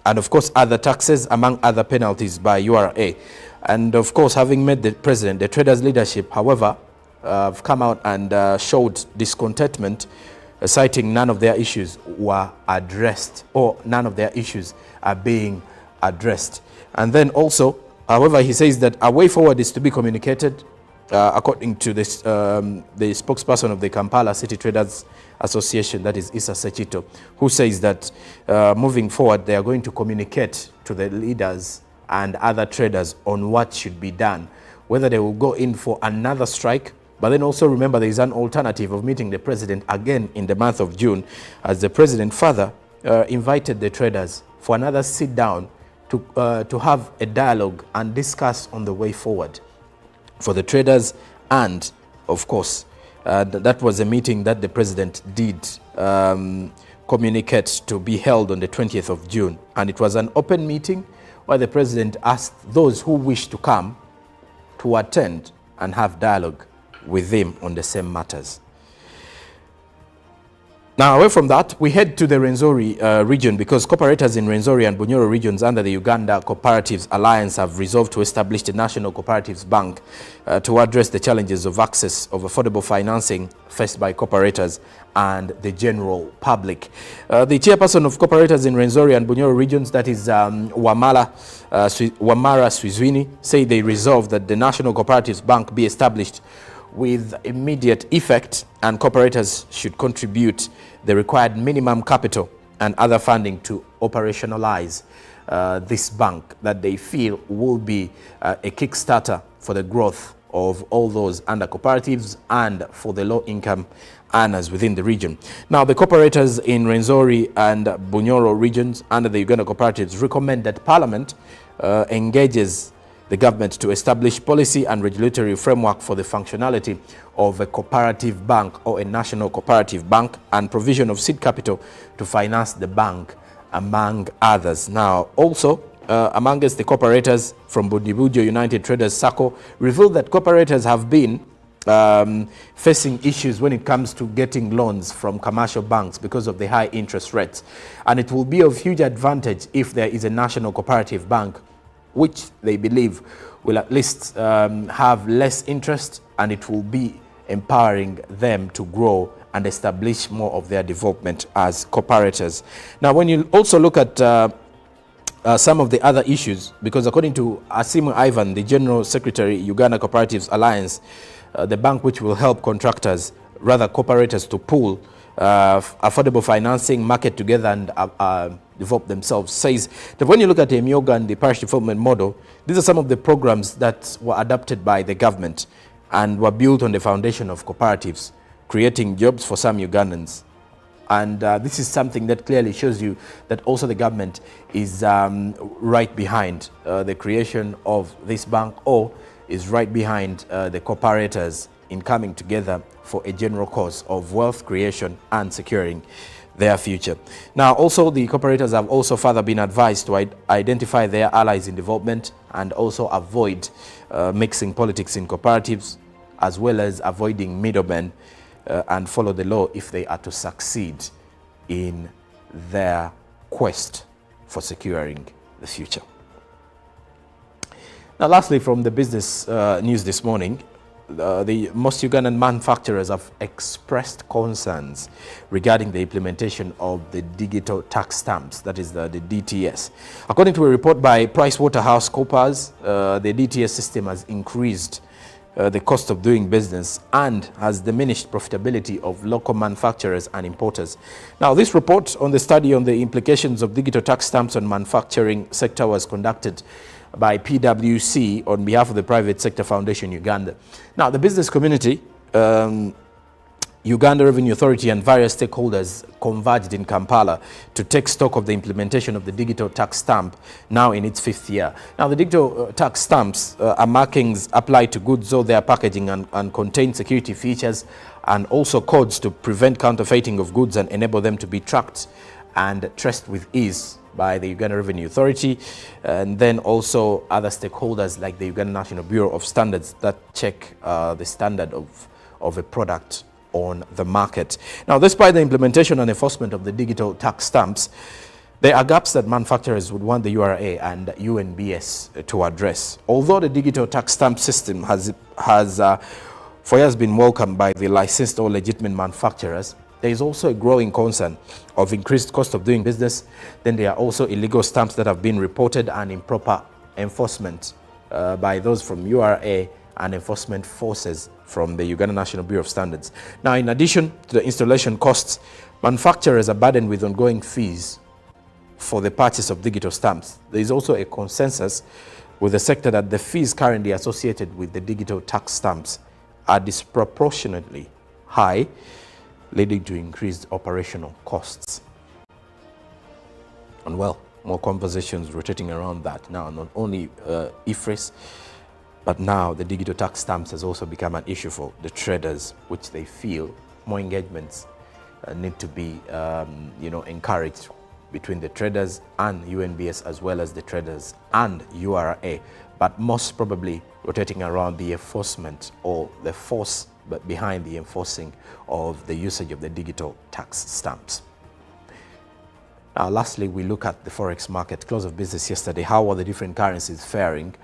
and, of course, other taxes, among other penalties by URA. And, of course, having met the president, the traders' leadership, however, have come out and showed discontentment, citing none of their issues were addressed, or none of their issues are being addressed. And then also, however, he says that a way forward is to be communicated, according to this, the spokesperson of the Kampala City Traders Association, that is Issa Sechito, who says that moving forward, they are going to communicate to the leaders and other traders on what should be done, whether they will go in for another strike. But then also remember, there is an alternative of meeting the president again in the month of June, as the president further invited the traders for another sit down to have a dialogue and discuss on the way forward for the traders. And of course, that was a meeting that the president did communicate to be held on the 20th of June. And it was an open meeting where the president asked those who wish to come to attend and have dialogue with him on the same matters. Now, away from that, we head to the Rwenzori region, because cooperators in Rwenzori and Bunyoro regions under the Uganda Cooperatives Alliance have resolved to establish the National Cooperatives Bank to address the challenges of access of affordable financing faced by cooperators and the general public. The chairperson of cooperators in Rwenzori and Bunyoro regions, that is Wamara Swizwini, say they resolved that the National Cooperatives Bank be established with immediate effect, and cooperators should contribute the required minimum capital and other funding to operationalize this bank that they feel will be a kickstarter for the growth of all those under cooperatives and for the low-income earners within the region. Now, the cooperators in Rwenzori and Bunyoro regions under the Uganda Cooperatives recommend that Parliament engages the government to establish policy and regulatory framework for the functionality of a cooperative bank or a national cooperative bank and provision of seed capital to finance the bank, among others. Now, also, amongst the cooperators from Budibujo United Traders Sacco revealed that cooperators have been facing issues when it comes to getting loans from commercial banks because of the high interest rates. And it will be of huge advantage if there is a national cooperative bank, which they believe will at least have less interest, and it will be empowering them to grow and establish more of their development as cooperators. Now, when you also look at some of the other issues, because according to Asimu Ivan, the General Secretary, Uganda Cooperatives Alliance, the bank which will help contractors, rather cooperators, to pool affordable financing, market together and develop themselves, says that when you look at the Myoga and the parish development model, these are some of the programs that were adopted by the government and were built on the foundation of cooperatives, creating jobs for some Ugandans. And this is something that clearly shows you that also the government is right behind the creation of this bank, or is right behind the cooperators in coming together for a general cause of wealth creation and securing their future. Now, also the cooperators have also further been advised to identify their allies in development and also avoid mixing politics in cooperatives, as well as avoiding middlemen, and follow the law if they are to succeed in their quest for securing the future. Now, lastly, from the business news this morning, the most Ugandan manufacturers have expressed concerns regarding the implementation of the digital tax stamps, that is the DTS. According to a report by PricewaterhouseCoopers, the DTS system has increased the cost of doing business and has diminished profitability of local manufacturers and importers. Now, this report on the study on the implications of digital tax stamps on manufacturing sector was conducted by PwC on behalf of the Private Sector Foundation Uganda. Now, the business community, Uganda Revenue Authority and various stakeholders converged in Kampala to take stock of the implementation of the digital tax stamp, now in its 5th year. Now, the digital tax stamps are markings applied to goods or their packaging and contain security features and also codes to prevent counterfeiting of goods and enable them to be tracked and traced with ease by the Uganda Revenue Authority, and then also other stakeholders like the Uganda National Bureau of Standards that check the standard of a product on the market. Now, despite the implementation and enforcement of the digital tax stamps, there are gaps that manufacturers would want the URA and UNBS to address. Although the digital tax stamp system has for years been welcomed by the licensed or legitimate manufacturers, there is also a growing concern of increased cost of doing business. Then there are also illegal stamps that have been reported and improper enforcement by those from URA and enforcement forces from the Uganda National Bureau of Standards. Now, in addition to the installation costs, manufacturers are burdened with ongoing fees for the purchase of digital stamps. There is also a consensus with the sector that the fees currently associated with the digital tax stamps are disproportionately high, leading to increased operational costs. And well, more conversations rotating around that now, not only IFRIS, but now the digital tax stamps has also become an issue for the traders, which they feel more engagements need to be encouraged between the traders and UNBS, as well as the traders and URA, but most probably rotating around the enforcement or the force but behind the enforcing of the usage of the digital tax stamps. Now, lastly, we look at the forex market. Close of business yesterday. How are the different currencies faring?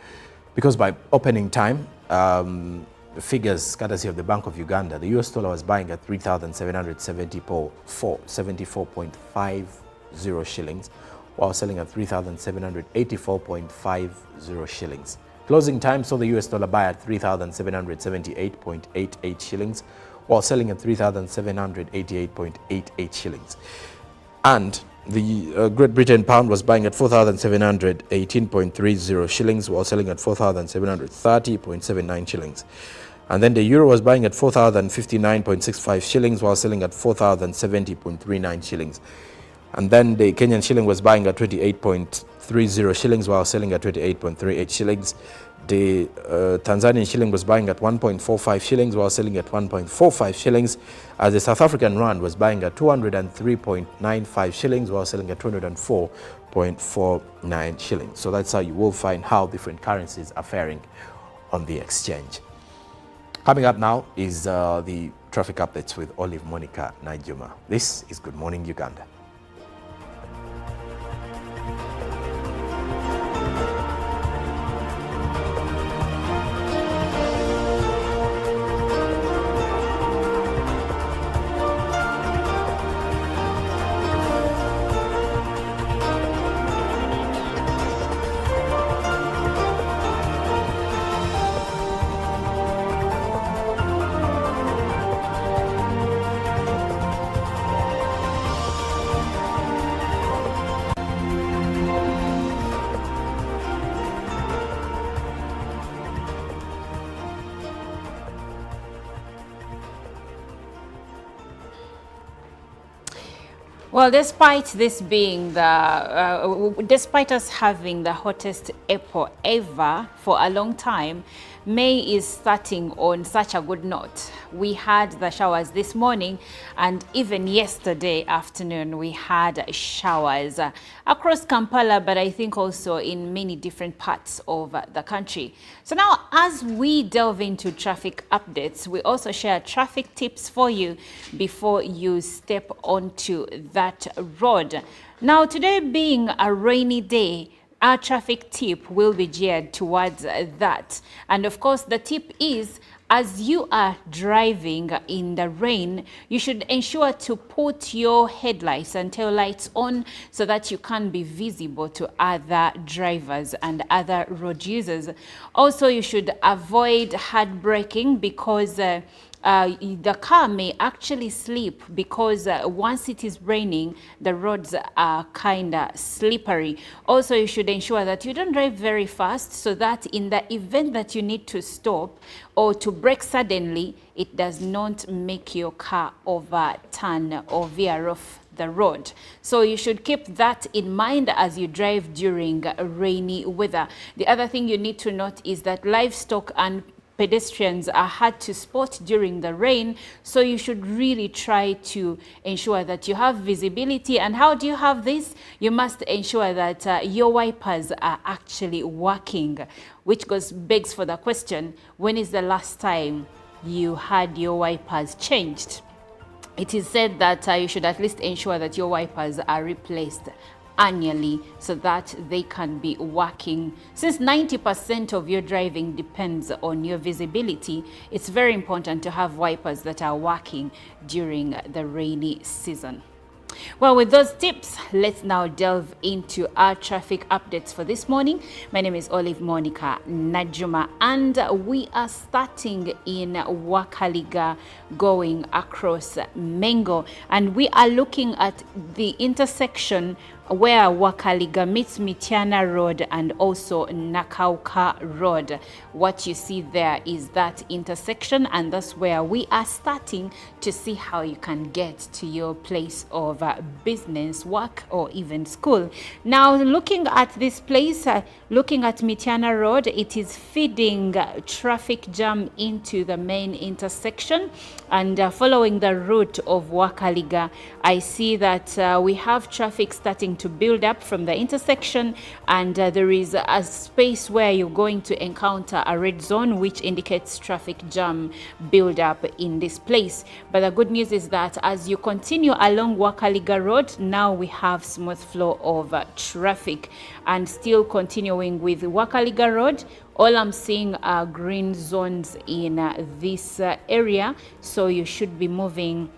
Because by opening time, the figures courtesy of the Bank of Uganda, the US dollar was buying at 3,774.50 shillings, while selling at 3,784.50 shillings. Closing time saw the US dollar buy at 3,778.88 shillings, while selling at 3,788.88 shillings. And the Great Britain pound was buying at 4,718.30 shillings, while selling at 4,730.79 shillings. And then the euro was buying at 4,059.65 shillings, while selling at 4,070.39 shillings. And then the Kenyan shilling was buying at 28.30 shillings, while selling at 28.38 shillings. The Tanzanian shilling was buying at 1.45 shillings while selling at 1.45 shillings, as the South African rand was buying at 203.95 shillings while selling at 204.49 shillings. So that's how you will find how different currencies are faring on the exchange. Coming up now is the traffic updates with Olive Monica Najuma. This is Good Morning Uganda. Well, despite this being despite us having the hottest April ever for a long time, May is starting on such a good note. We had the showers this morning, and even yesterday afternoon we had showers across Kampala, but I think also in many different parts of the country. So now, as we delve into traffic updates, we also share traffic tips for you before you step onto that road. Now, today being a rainy day, our traffic tip will be geared towards that. And of course, the tip is, as you are driving in the rain, you should ensure to put your headlights and tail lights on so that you can be visible to other drivers and other road users. Also, you should avoid hard braking because the car may actually slip, because once it is raining, the roads are kind of slippery. Also, you should ensure that you don't drive very fast so that in the event that you need to stop or to brake suddenly, it does not make your car overturn or veer off the road. So you should keep that in mind as you drive during rainy weather. The other thing you need to note is that livestock and pedestrians are hard to spot during the rain, so you should really try to ensure that you have visibility. And how do you have this? You must ensure that your wipers are actually working, which begs for the question, when is the last time you had your wipers changed? It is said that you should at least ensure that your wipers are replaced annually so that they can be working. Since 90% of your driving depends on your visibility, it's very important to have wipers that are working during the rainy season. Well, with those tips, let's now delve into our traffic updates for this morning. My name is Olive Monica Najuma, and we are starting in Wakaliga going across Mengo, and we are looking at the intersection where Wakaliga meets Mityana Road and also Nakauka Road. What you see there is that intersection, and that's where we are starting to see how you can get to your place of business, work, or even school. Now, looking at this place, looking at Mityana Road, it is feeding traffic jam into the main intersection. And following the route of Wakaliga, I see that we have traffic starting to build up from the intersection, and there is a space where you're going to encounter a red zone, which indicates traffic jam build up in this place. But the good news is that as you continue along Wakaliga Road, now we have smooth flow of traffic. And still continuing with Wakaliga Road, all I'm seeing are green zones in this area, so you should be moving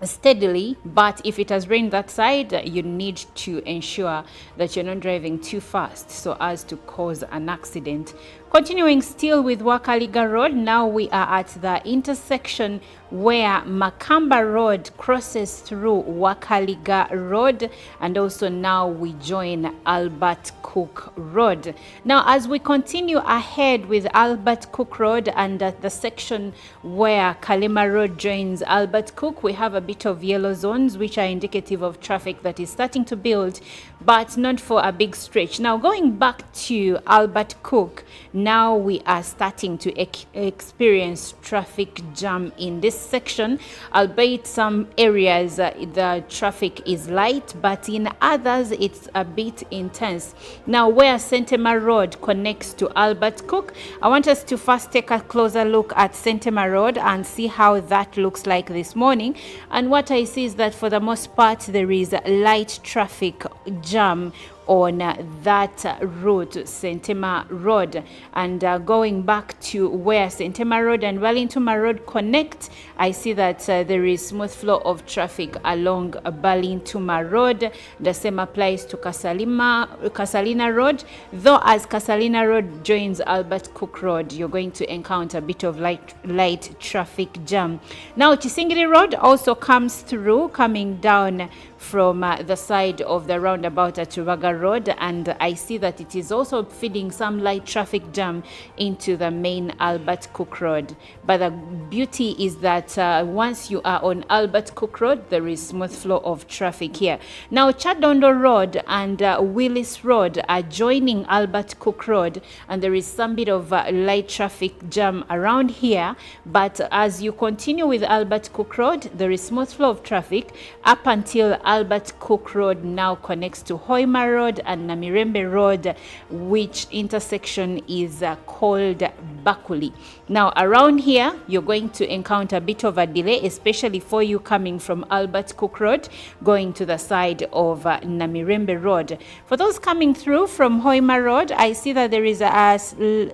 steadily. But if it has rained that side, you need to ensure that you're not driving too fast so as to cause an accident. Continuing still with Wakaliga Road, now we are at the intersection where Makamba Road crosses through Wakaliga Road, and also now we join Albert Cook Road. Now as we continue ahead with Albert Cook Road and the section where Kalema Road joins Albert Cook, we have a bit of yellow zones which are indicative of traffic that is starting to build, but not for a big stretch. Now going back to Albert Cook, now we are starting to experience traffic jam in this section, albeit some areas the traffic is light, but in others it's a bit intense. Now where Sentema Road connects to Albert Cook, I want us to first take a closer look at Sentema Road and see how that looks like this morning. And what I see is that for the most part there is light traffic jam on that route, Sentema Road. And going back to where Sentema Road and Balintuma Road connect, I see that there is smooth flow of traffic along Balintuma Road. The same applies to Kasalina Road, though as Kasalina Road joins Albert Cook Road, you're going to encounter a bit of light traffic jam. Now Chisingiri Road also comes through, coming down from the side of the roundabout at Rubaga Road, and I see that it is also feeding some light traffic jam into the main Albert Cook Road. But the beauty is that once you are on Albert Cook Road, there is smooth flow of traffic here. Now Chadondo Road and Willis Road are joining Albert Cook Road, and there is some bit of light traffic jam around here. But as you continue with Albert Cook Road, there is smooth flow of traffic up until Albert Cook Road now connects to Hoima Road and Namirembe Road, which intersection is called Bakuli. Now around here you're going to encounter a bit of a delay, especially for you coming from Albert Cook Road going to the side of Namirembe Road. For those coming through from Hoima Road, I see that there is a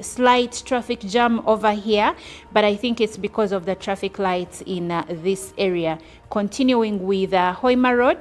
slight traffic jam over here, but I think it's because of the traffic lights in this area. Continuing with Hoima Road,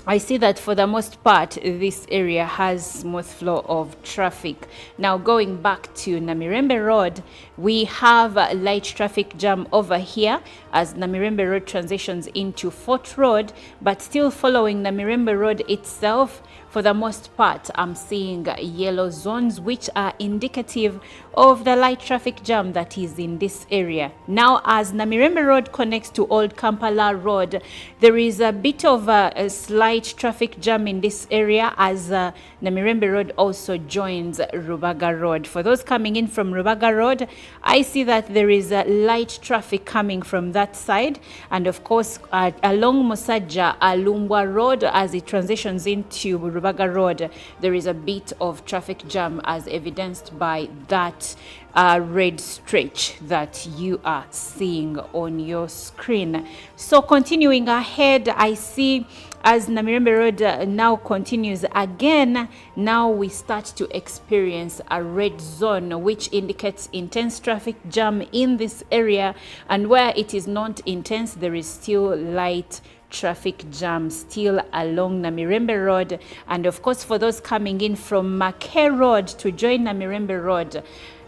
I see that for the most part this area has smooth flow of traffic. Now going back to Namirembe Road, we have a light traffic jam over here as Namirembe Road transitions into Fort Road, but still following Namirembe Road itself, for the most part, I'm seeing yellow zones, which are indicative of the light traffic jam that is in this area. Now, as Namirembe Road connects to Old Kampala Road, there is a bit of a slight traffic jam in this area as Namirembe Road also joins Rubaga Road. For those coming in from Rubaga Road, I see that there is a light traffic coming from that side. And of course, along Musaja Alumbwa Road, as it transitions into Rubaga Road, there is a bit of traffic jam as evidenced by that red stretch that you are seeing on your screen. So continuing ahead, I see as Namirembe Road now continues again, now we start to experience a red zone, which indicates intense traffic jam in this area. And where it is not intense, there is still light traffic jam still along Namirembe Road. And of course, for those coming in from Mackay Road to join Namirembe Road,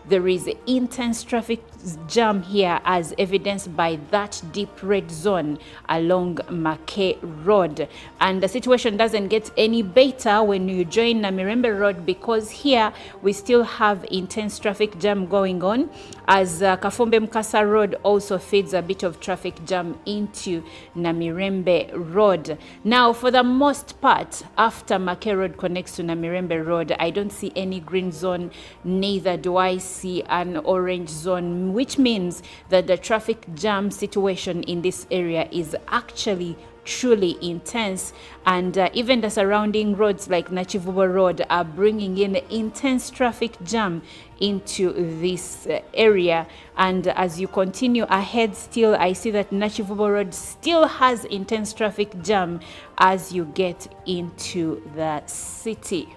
there is intense traffic jam here as evidenced by that deep red zone along Mackay Road. And the situation doesn't get any better when you join Namirembe Road, because here we still have intense traffic jam going on as Kafumbe Mkasa Road also feeds a bit of traffic jam into Namirembe Road. Now, for the most part, after Mackay Road connects to Namirembe Road, I don't see any green zone, neither do I see an orange zone, which means that the traffic jam situation in this area is actually truly intense. And even the surrounding roads like Nachivubo Road are bringing in intense traffic jam into this area. And as you continue ahead, still I see that Nachivubo Road still has intense traffic jam as you get into the city.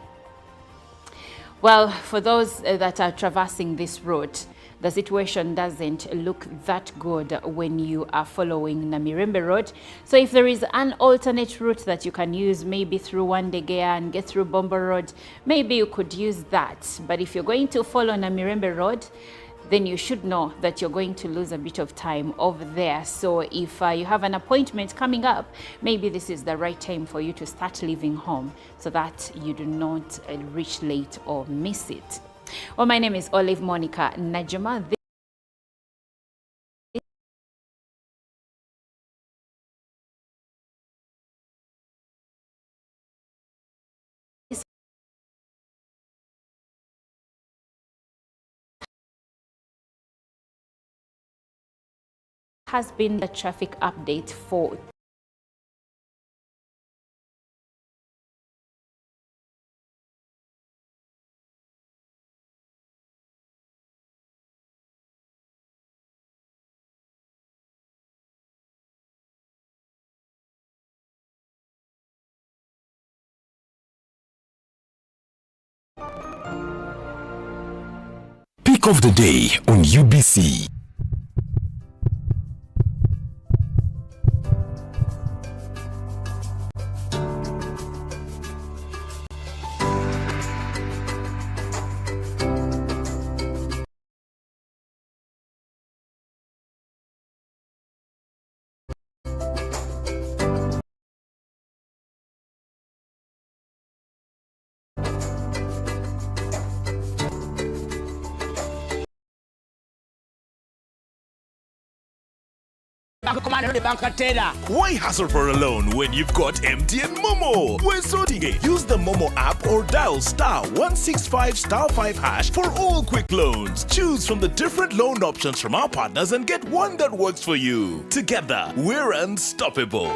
Well, for those that are traversing this road, the situation doesn't look that good when you are following Namirembe Road. So if there is an alternate route that you can use, maybe through Wandegea and get through Bombo Road, maybe you could use that. But if you're going to follow Namirembe Road, then you should know that you're going to lose a bit of time over there. So if you have an appointment coming up, maybe this is the right time for you to start leaving home so that you do not reach late or miss it. Well, my name is Olive Monica Najuma. Has been the traffic update for Pick of the day on UBC. Why hassle for a loan when you've got MTN Momo? We're sorting it. Use the Momo app or dial *165*5# for all quick loans. Choose from the different loan options from our partners and get one that works for you. Together, we're unstoppable.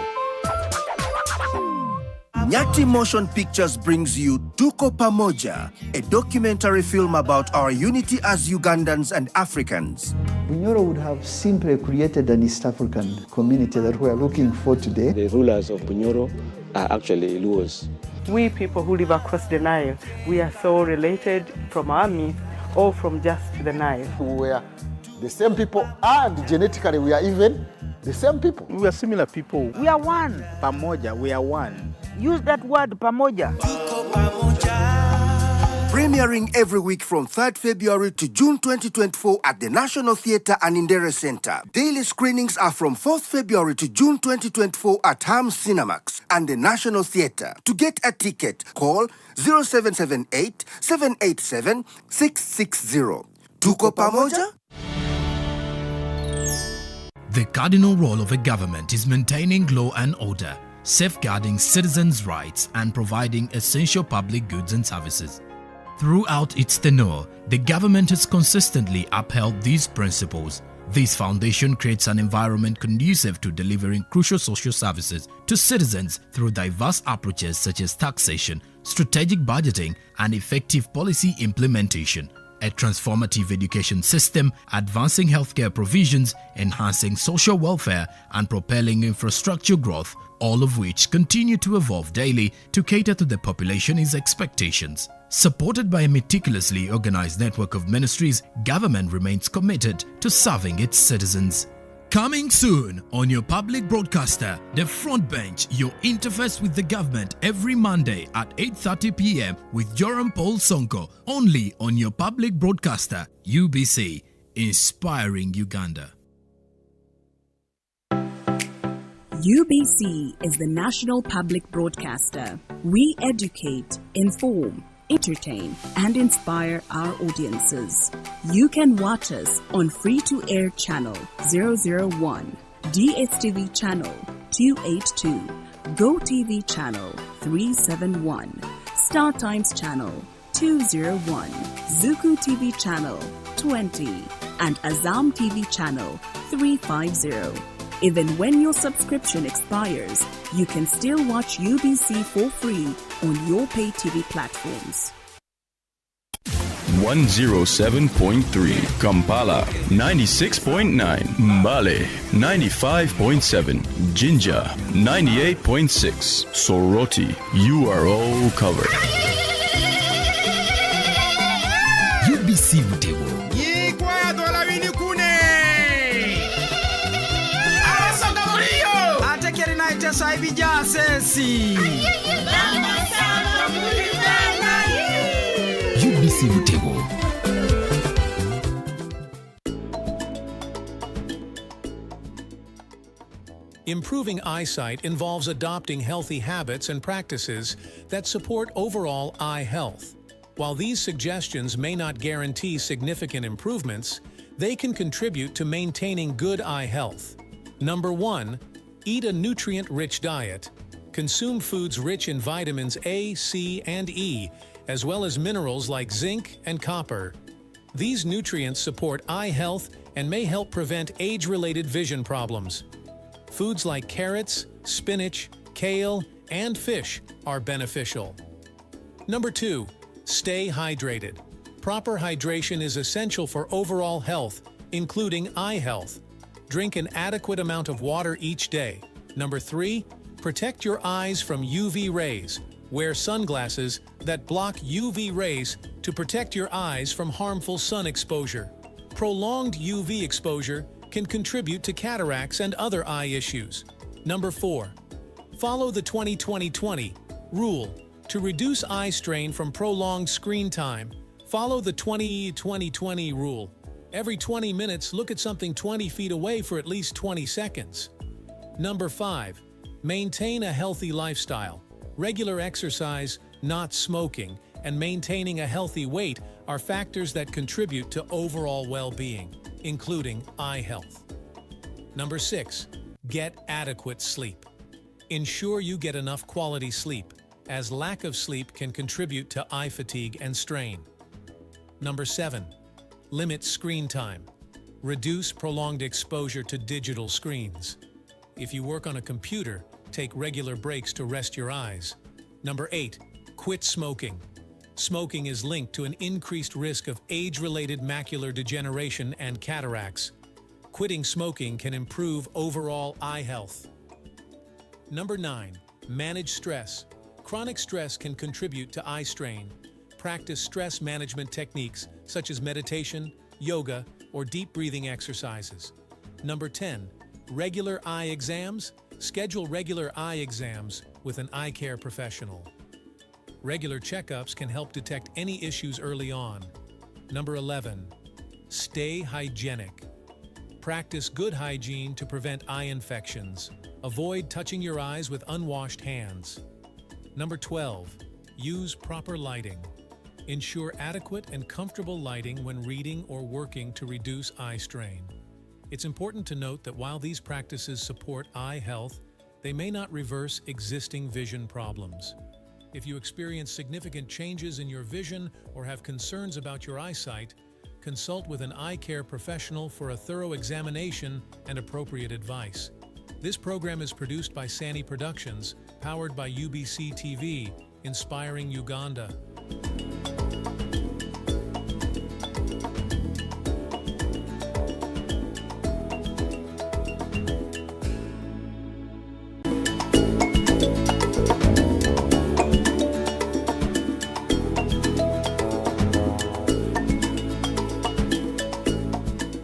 Nyati Motion Pictures brings you Tuko Pamoja, a documentary film about our unity as Ugandans and Africans. Bunyoro would have simply created an East African community that we are looking for today. The rulers of Bunyoro are actually Luos. We people who live across the Nile, we are so related from our myth or from just the Nile. We are the same people and genetically we are even the same people. We are similar people. We are one. Pamoja, we are one. Use that word pamoja. Premiering every week from 3rd February to June 2024 at the National Theatre and Indere Center. Daily screenings are from 4th February to June 2024 at Ham's Cinemax and the National Theatre. To get a ticket, call 0778 787 660. Tuko Pamoja? The cardinal role of a government is maintaining law and order, safeguarding citizens' rights and providing essential public goods and services. Throughout its tenure, the government has consistently upheld these principles. This foundation creates an environment conducive to delivering crucial social services to citizens through diverse approaches such as taxation, strategic budgeting, and effective policy implementation. A transformative education system, advancing healthcare provisions, enhancing social welfare, and propelling infrastructure growth, all of which continue to evolve daily to cater to the population's expectations. Supported by a meticulously organized network of ministries, government remains committed to serving its citizens. Coming soon on your public broadcaster, The Front Bench, your interface with the government every Monday at 8:30 p.m. with Joram Paul Sonko, only on your public broadcaster, UBC, inspiring Uganda. UBC is the national public broadcaster. We educate, inform, entertain, and inspire our audiences. You can watch us on free-to-air channel 001, DSTV channel 282, GoTV channel 371, Star Times channel 201, Zuku TV channel 20, and Azam TV channel 350. Even when your subscription expires, you can still watch UBC for free on your pay TV platforms. 107.3 Kampala, 96.9 Mbale, 95.7 Jinja, 98.6 Soroti. You are all covered. UBC Butego. UBC Butego. Improving eyesight involves adopting healthy habits and practices that support overall eye health. While these suggestions may not guarantee significant improvements, they can contribute to maintaining good eye health. Number 1. Eat a nutrient-rich diet. Consume foods rich in vitamins A, C, and E, as well as minerals like zinc and copper. These nutrients support eye health and may help prevent age-related vision problems. Foods like carrots, spinach, kale, and fish are beneficial. Number 2. Stay hydrated. Proper hydration is essential for overall health, including eye health. Drink an adequate amount of water each day. Number 3. Protect your eyes from UV rays. Wear sunglasses that block UV rays to protect your eyes from harmful sun exposure. Prolonged UV exposure can contribute to cataracts and other eye issues. Number 4. Follow the 20-20-20 rule. To reduce eye strain from prolonged screen time, follow the 20-20-20 rule. Every 20 minutes, look at something 20 feet away for at least 20 seconds. Number 5. Maintain a healthy lifestyle. Regular exercise, not smoking, and maintaining a healthy weight are factors that contribute to overall well-being, including eye health. Number 6. Get adequate sleep. Ensure you get enough quality sleep, as lack of sleep can contribute to eye fatigue and strain. Number 7. Limit screen time. Reduce prolonged exposure to digital screens. If you work on a computer, take regular breaks to rest your eyes. Number 8. Quit smoking. Smoking is linked to an increased risk of age-related macular degeneration and cataracts. Quitting smoking can improve overall eye health. Number 9. Manage stress. Chronic stress can contribute to eye strain. Practice stress management techniques such as meditation, yoga, or deep breathing exercises. Number 10. Regular eye exams. Schedule regular eye exams with an eye care professional. Regular checkups can help detect any issues early on. Number 11. Stay hygienic. Practice good hygiene to prevent eye infections. Avoid touching your eyes with unwashed hands. Number 12. Use proper lighting. Ensure adequate and comfortable lighting when reading or working to reduce eye strain. It's important to note that while these practices support eye health, they may not reverse existing vision problems. If you experience significant changes in your vision or have concerns about your eyesight, consult with an eye care professional for a thorough examination and appropriate advice. This program is produced by Sani Productions, powered by UBC TV, inspiring Uganda.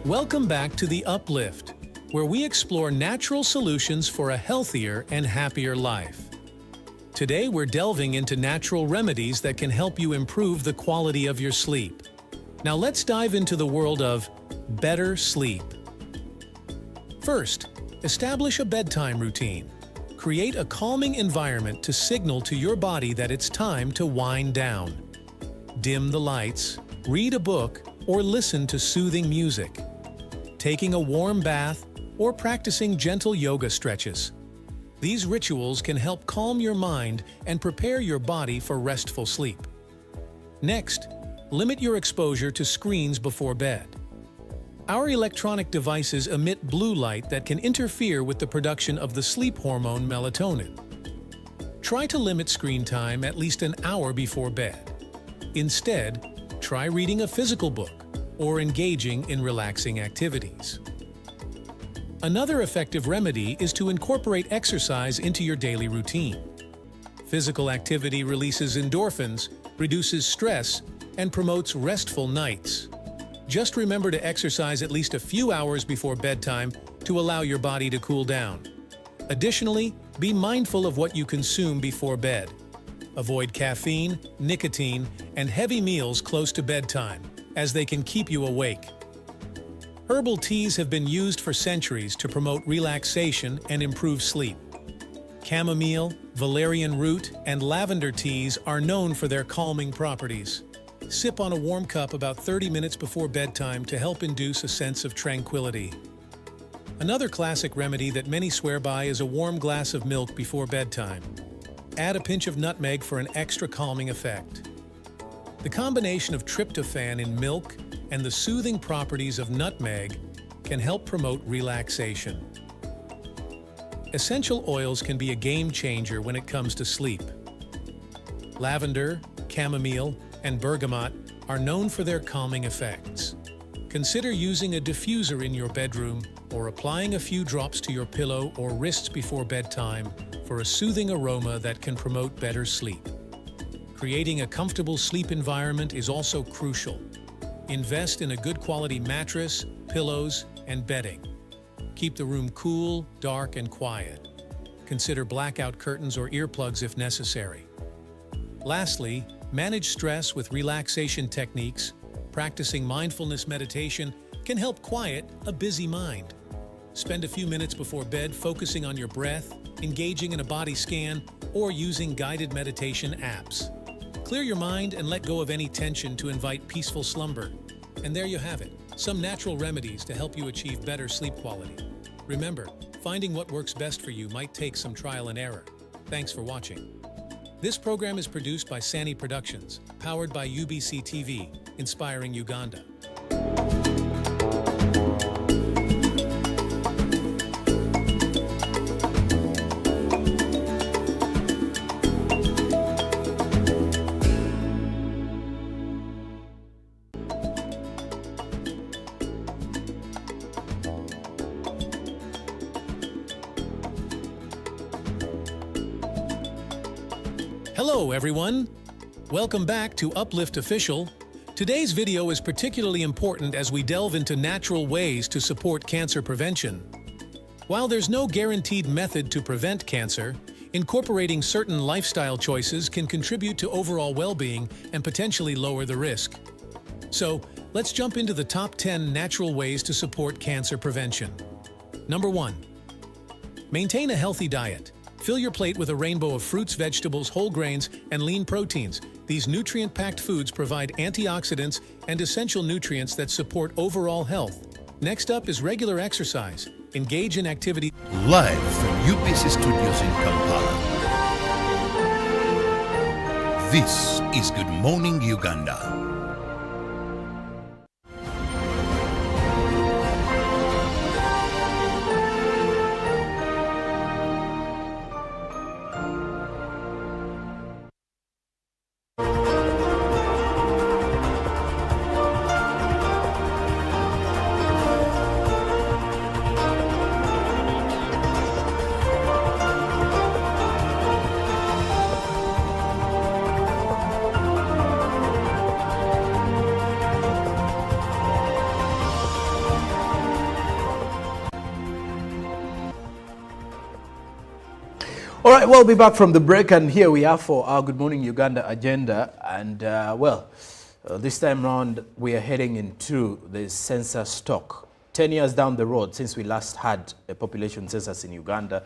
Welcome back to The Uplift, where we explore natural solutions for a healthier and happier life. Today we're delving into natural remedies that can help you improve the quality of your sleep. Now let's dive into the world of better sleep. First, establish a bedtime routine. Create a calming environment to signal to your body that it's time to wind down. Dim the lights, read a book, or listen to soothing music. Taking a warm bath, or practicing gentle yoga stretches. These rituals can help calm your mind and prepare your body for restful sleep. Next, limit your exposure to screens before bed. Our electronic devices emit blue light that can interfere with the production of the sleep hormone melatonin. Try to limit screen time at least an hour before bed. Instead, try reading a physical book or engaging in relaxing activities. Another effective remedy is to incorporate exercise into your daily routine. Physical activity releases endorphins, reduces stress, and promotes restful nights. Just remember to exercise at least a few hours before bedtime to allow your body to cool down. Additionally, be mindful of what you consume before bed. Avoid caffeine, nicotine, and heavy meals close to bedtime, as they can keep you awake. Herbal teas have been used for centuries to promote relaxation and improve sleep. Chamomile, valerian root, and lavender teas are known for their calming properties. Sip on a warm cup about 30 minutes before bedtime to help induce a sense of tranquility. Another classic remedy that many swear by is a warm glass of milk before bedtime. Add a pinch of nutmeg for an extra calming effect. The combination of tryptophan in milk and the soothing properties of nutmeg can help promote relaxation. Essential oils can be a game changer when it comes to sleep. Lavender, chamomile, and bergamot are known for their calming effects. Consider using a diffuser in your bedroom or applying a few drops to your pillow or wrists before bedtime for a soothing aroma that can promote better sleep. Creating a comfortable sleep environment is also crucial. Invest in a good quality mattress, pillows, and bedding. Keep the room cool, dark, and quiet. Consider blackout curtains or earplugs if necessary. Lastly, manage stress with relaxation techniques. Practicing mindfulness meditation can help quiet a busy mind. Spend a few minutes before bed focusing on your breath, engaging in a body scan, or using guided meditation apps. Clear your mind and let go of any tension to invite peaceful slumber. And there you have it, some natural remedies to help you achieve better sleep quality. Remember, finding what works best for you might take some trial and error. Thanks for watching. This program is produced by Sani Productions, powered by UBC TV, inspiring Uganda. Hello everyone! Welcome back to Uplift Official. Today's video is particularly important as we delve into natural ways to support cancer prevention. While there's no guaranteed method to prevent cancer, incorporating certain lifestyle choices can contribute to overall well-being and potentially lower the risk. So, let's jump into the top 10 natural ways to support cancer prevention. Number 1. Maintain a healthy diet. Fill your plate with a rainbow of fruits, vegetables, whole grains, and lean proteins. These nutrient-packed foods provide antioxidants and essential nutrients that support overall health. Next up is regular exercise. Engage in activity. Live from UBC Studios in Kampala. This is Good Morning Uganda. All right, we'll be back from the break, and here we are for our Good Morning Uganda agenda. And this time round, we are heading into the census talk. 10 years down the road since we last had a population census in Uganda.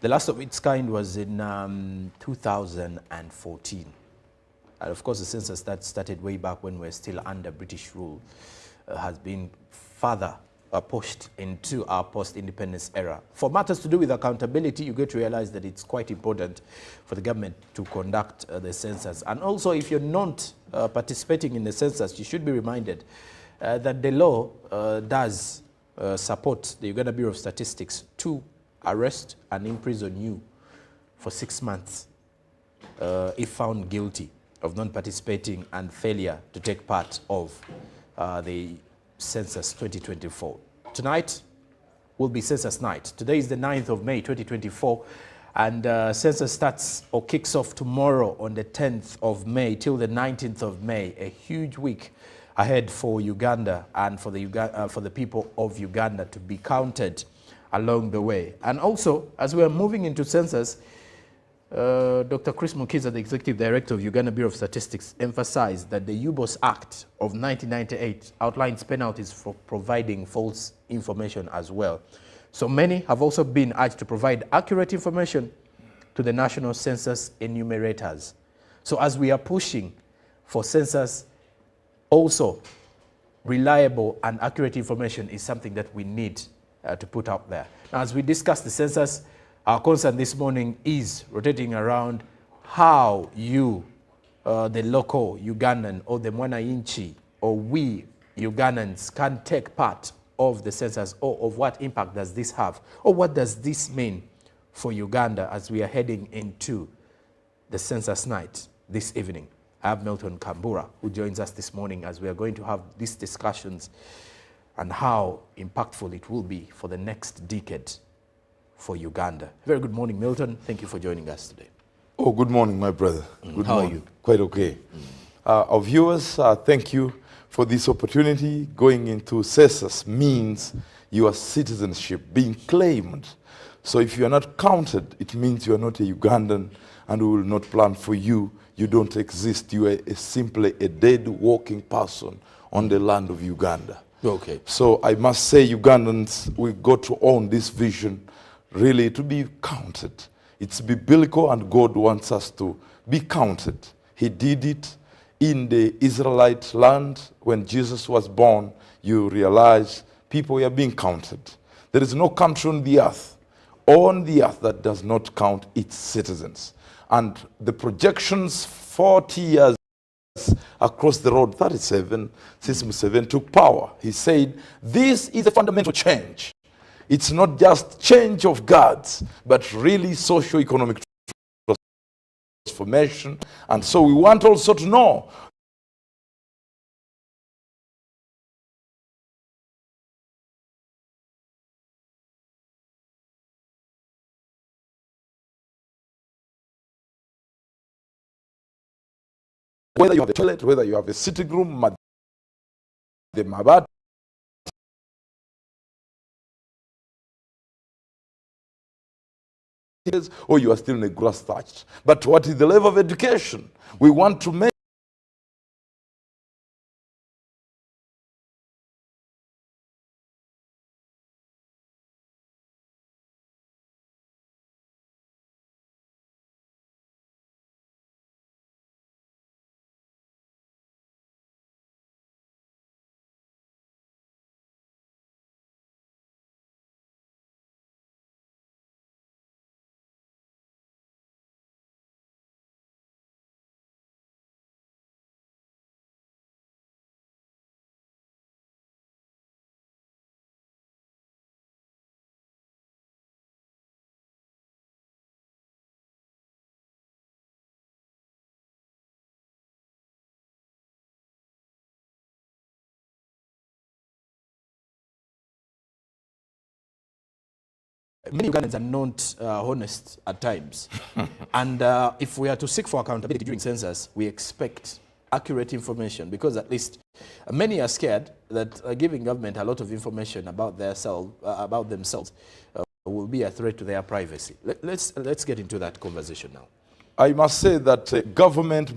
The last of its kind was in 2014. And of course, the census that started way back when we were still under British rule has been further pushed into our post-independence era. For matters to do with accountability, you get to realize that it's quite important for the government to conduct the census. And also, if you're not participating in the census, you should be reminded that the law does support the Uganda Bureau of Statistics to arrest and imprison you for 6 months if found guilty of non-participating and failure to take part of the Census 2024. Tonight will be Census Night. Today is the 9th of May 2024, and Census starts or kicks off tomorrow on the 10th of May till the 19th of May. A huge week ahead for Uganda and for the people of Uganda to be counted along the way. And also, as we are moving into Census, Dr. Chris Mukiza, the Executive Director of Uganda Bureau of Statistics, emphasized that the UBOS Act of 1998 outlines penalties for providing false information as well. So many have also been urged to provide accurate information to the national census enumerators. So as we are pushing for census, also reliable and accurate information is something that we need to put out there. Now, as we discuss the census, our concern this morning is rotating around how you, the local Ugandan or the Mwananchi, or we Ugandans can take part of the census, or of what impact does this have, or what does this mean for Uganda as we are heading into the census night this evening. I have Milton Kambura, who joins us this morning as we are going to have these discussions and how impactful it will be for the next decade for Uganda. Very good morning, Milton. Thank you for joining us today. Oh, good morning, my brother. Good How morning. are you? Quite okay. Our viewers, thank you for this opportunity. Going into census means your citizenship being claimed. So if you are not counted, it means you are not a Ugandan, and we will not plan for you. You don't exist. You are simply a dead walking person on the land of Uganda. Okay. So I must say, Ugandans, we've got to own this vision, really, to be counted. It's biblical, and God wants us to be counted. He did it in the Israelite land. When Jesus was born, you realize people were being counted. There is no country on the earth that does not count its citizens. And the projections 40 years across the road, 37, since Museveni took power, he said, this is a fundamental change. It's not just change of gods, but really socio-economic transformation. And so we want also to know whether you have a toilet, whether you have a sitting room, the Mabat, or you are still in a grass thatch. But what is the level of education? We want to make Many Ugandans are not honest at times. And if we are to seek for accountability during census, we expect accurate information, because at least many are scared that giving government a lot of information about themselves will be a threat to their privacy. Let's get into that conversation now. I must say that government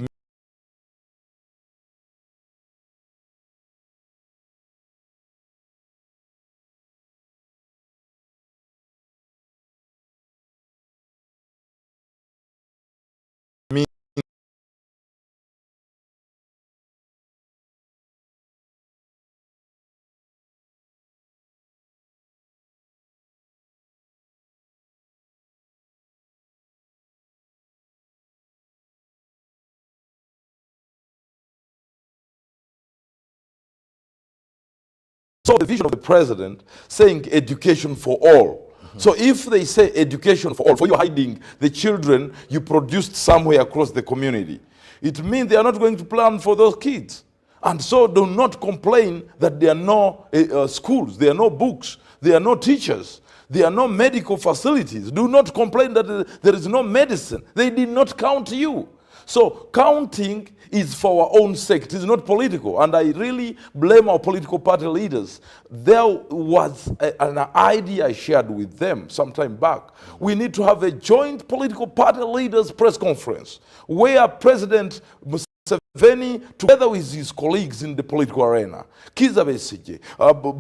saw the vision of the president saying education for all. So if they say education for all, for you hiding the children you produced somewhere across the community, it means they are not going to plan for those kids. And so do not complain that there are no schools, there are no books, there are no teachers, there are no medical facilities. Do not complain that there is no medicine. They did not count you. So counting is for our own sake. It is not political. And I really blame our political party leaders. There was an idea I shared with them some time back. We need to have a joint political party leaders press conference where President Museveni, together with his colleagues in the political arena, Kizza Besigye,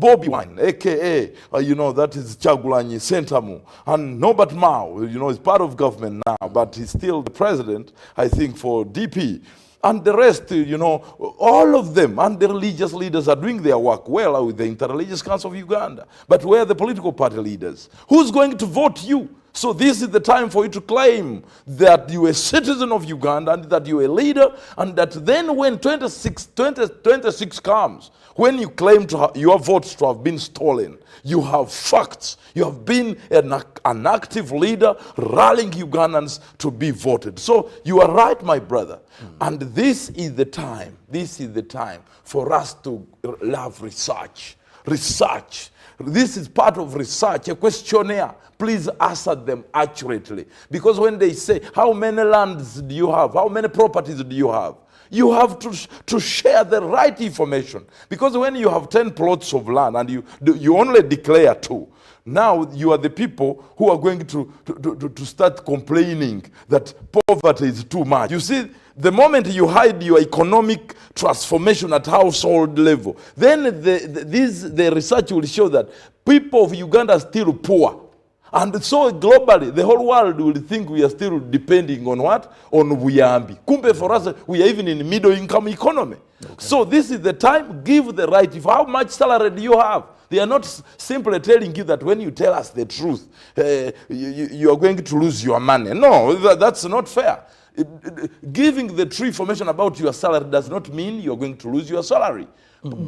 Bobby Wine, aka, that is Kyagulanyi Ssentamu, and Norbert Mao, is part of government now, but he's still the president, I think, for DP. And the rest, all of them, and the religious leaders are doing their work well with the Interreligious Council of Uganda. But where are the political party leaders? Who's going to vote you? So this is the time for you to claim that you're a citizen of Uganda and that you're a leader, and that then when 2026 comes, when you claim your votes to have been stolen, you have facts. You have been an active leader rallying Ugandans to be voted. So you are right, my brother. And this is the time for us to love research. Research. This is part of research, a questionnaire. Please answer them accurately. Because when they say, how many lands do you have? How many properties do you have? You have to share the right information. Because when you have 10 plots of land and you only declare 2, now you are the people who are going to start complaining that poverty is too much. You see, the moment you hide your economic transformation at household level, then the research will show that people of Uganda are still poor. And so globally, the whole world will think we are still depending on what? On Buyambi. Kumbe for us, we are even in middle income economy. Okay. So this is the time, give the right. How much salary do you have? They are not simply telling you that when you tell us the truth, you are going to lose your money. No, that's not fair. Giving the true information about your salary does not mean you're going to lose your salary.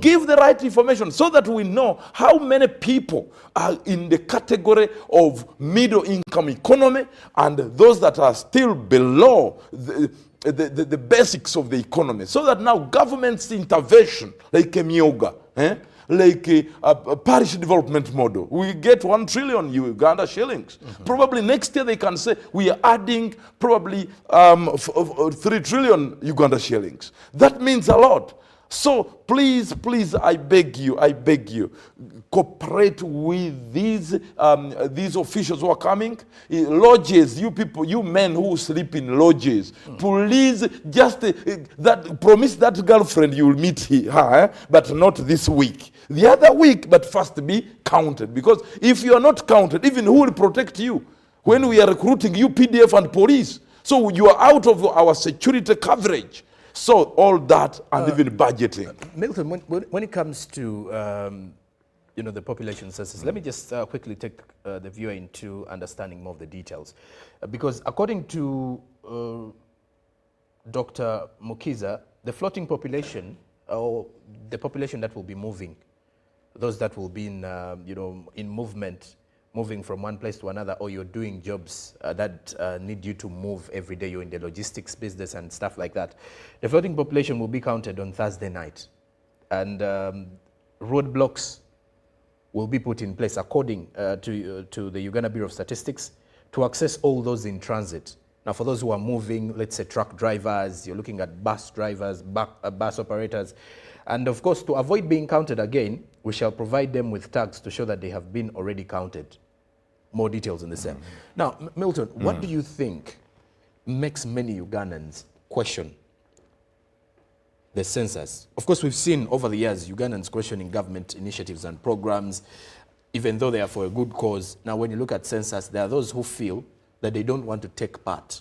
Give the right information so that we know how many people are in the category of middle income economy and those that are still below the basics of the economy. So that now government's intervention, like a Myoga, like a parish development model, we get 1 trillion Uganda shillings. Probably next year they can say we are adding probably 3 trillion Uganda shillings. That means a lot. So please, I beg you, cooperate with these officials who are coming. Lodges, you people, you men who sleep in lodges, please just promise that girlfriend you will meet her, but not this week. The other week, but first be counted. Because if you are not counted, even who will protect you? When we are recruiting you, PDF and police. So you are out of our security coverage. So all that and even budgeting. Milton, when it comes to the population census, let me just quickly take the viewer into understanding more of the details. Because according to Dr. Mukiza, the floating population, or the population that will be moving, those that will be in, in movement, moving from one place to another, or you're doing jobs that need you to move every day, you're in the logistics business and stuff like that. The floating population will be counted on Thursday night. And roadblocks will be put in place according to the Uganda Bureau of Statistics to access all those in transit. Now, for those who are moving, let's say truck drivers, you're looking at bus drivers, bus operators, and of course, to avoid being counted again, we shall provide them with tags to show that they have been already counted. More details in the same. Now, Milton, what do you think makes many Ugandans question the census? Of course, we've seen over the years Ugandans questioning government initiatives and programs, even though they are for a good cause. Now, when you look at census, there are those who feel that they don't want to take part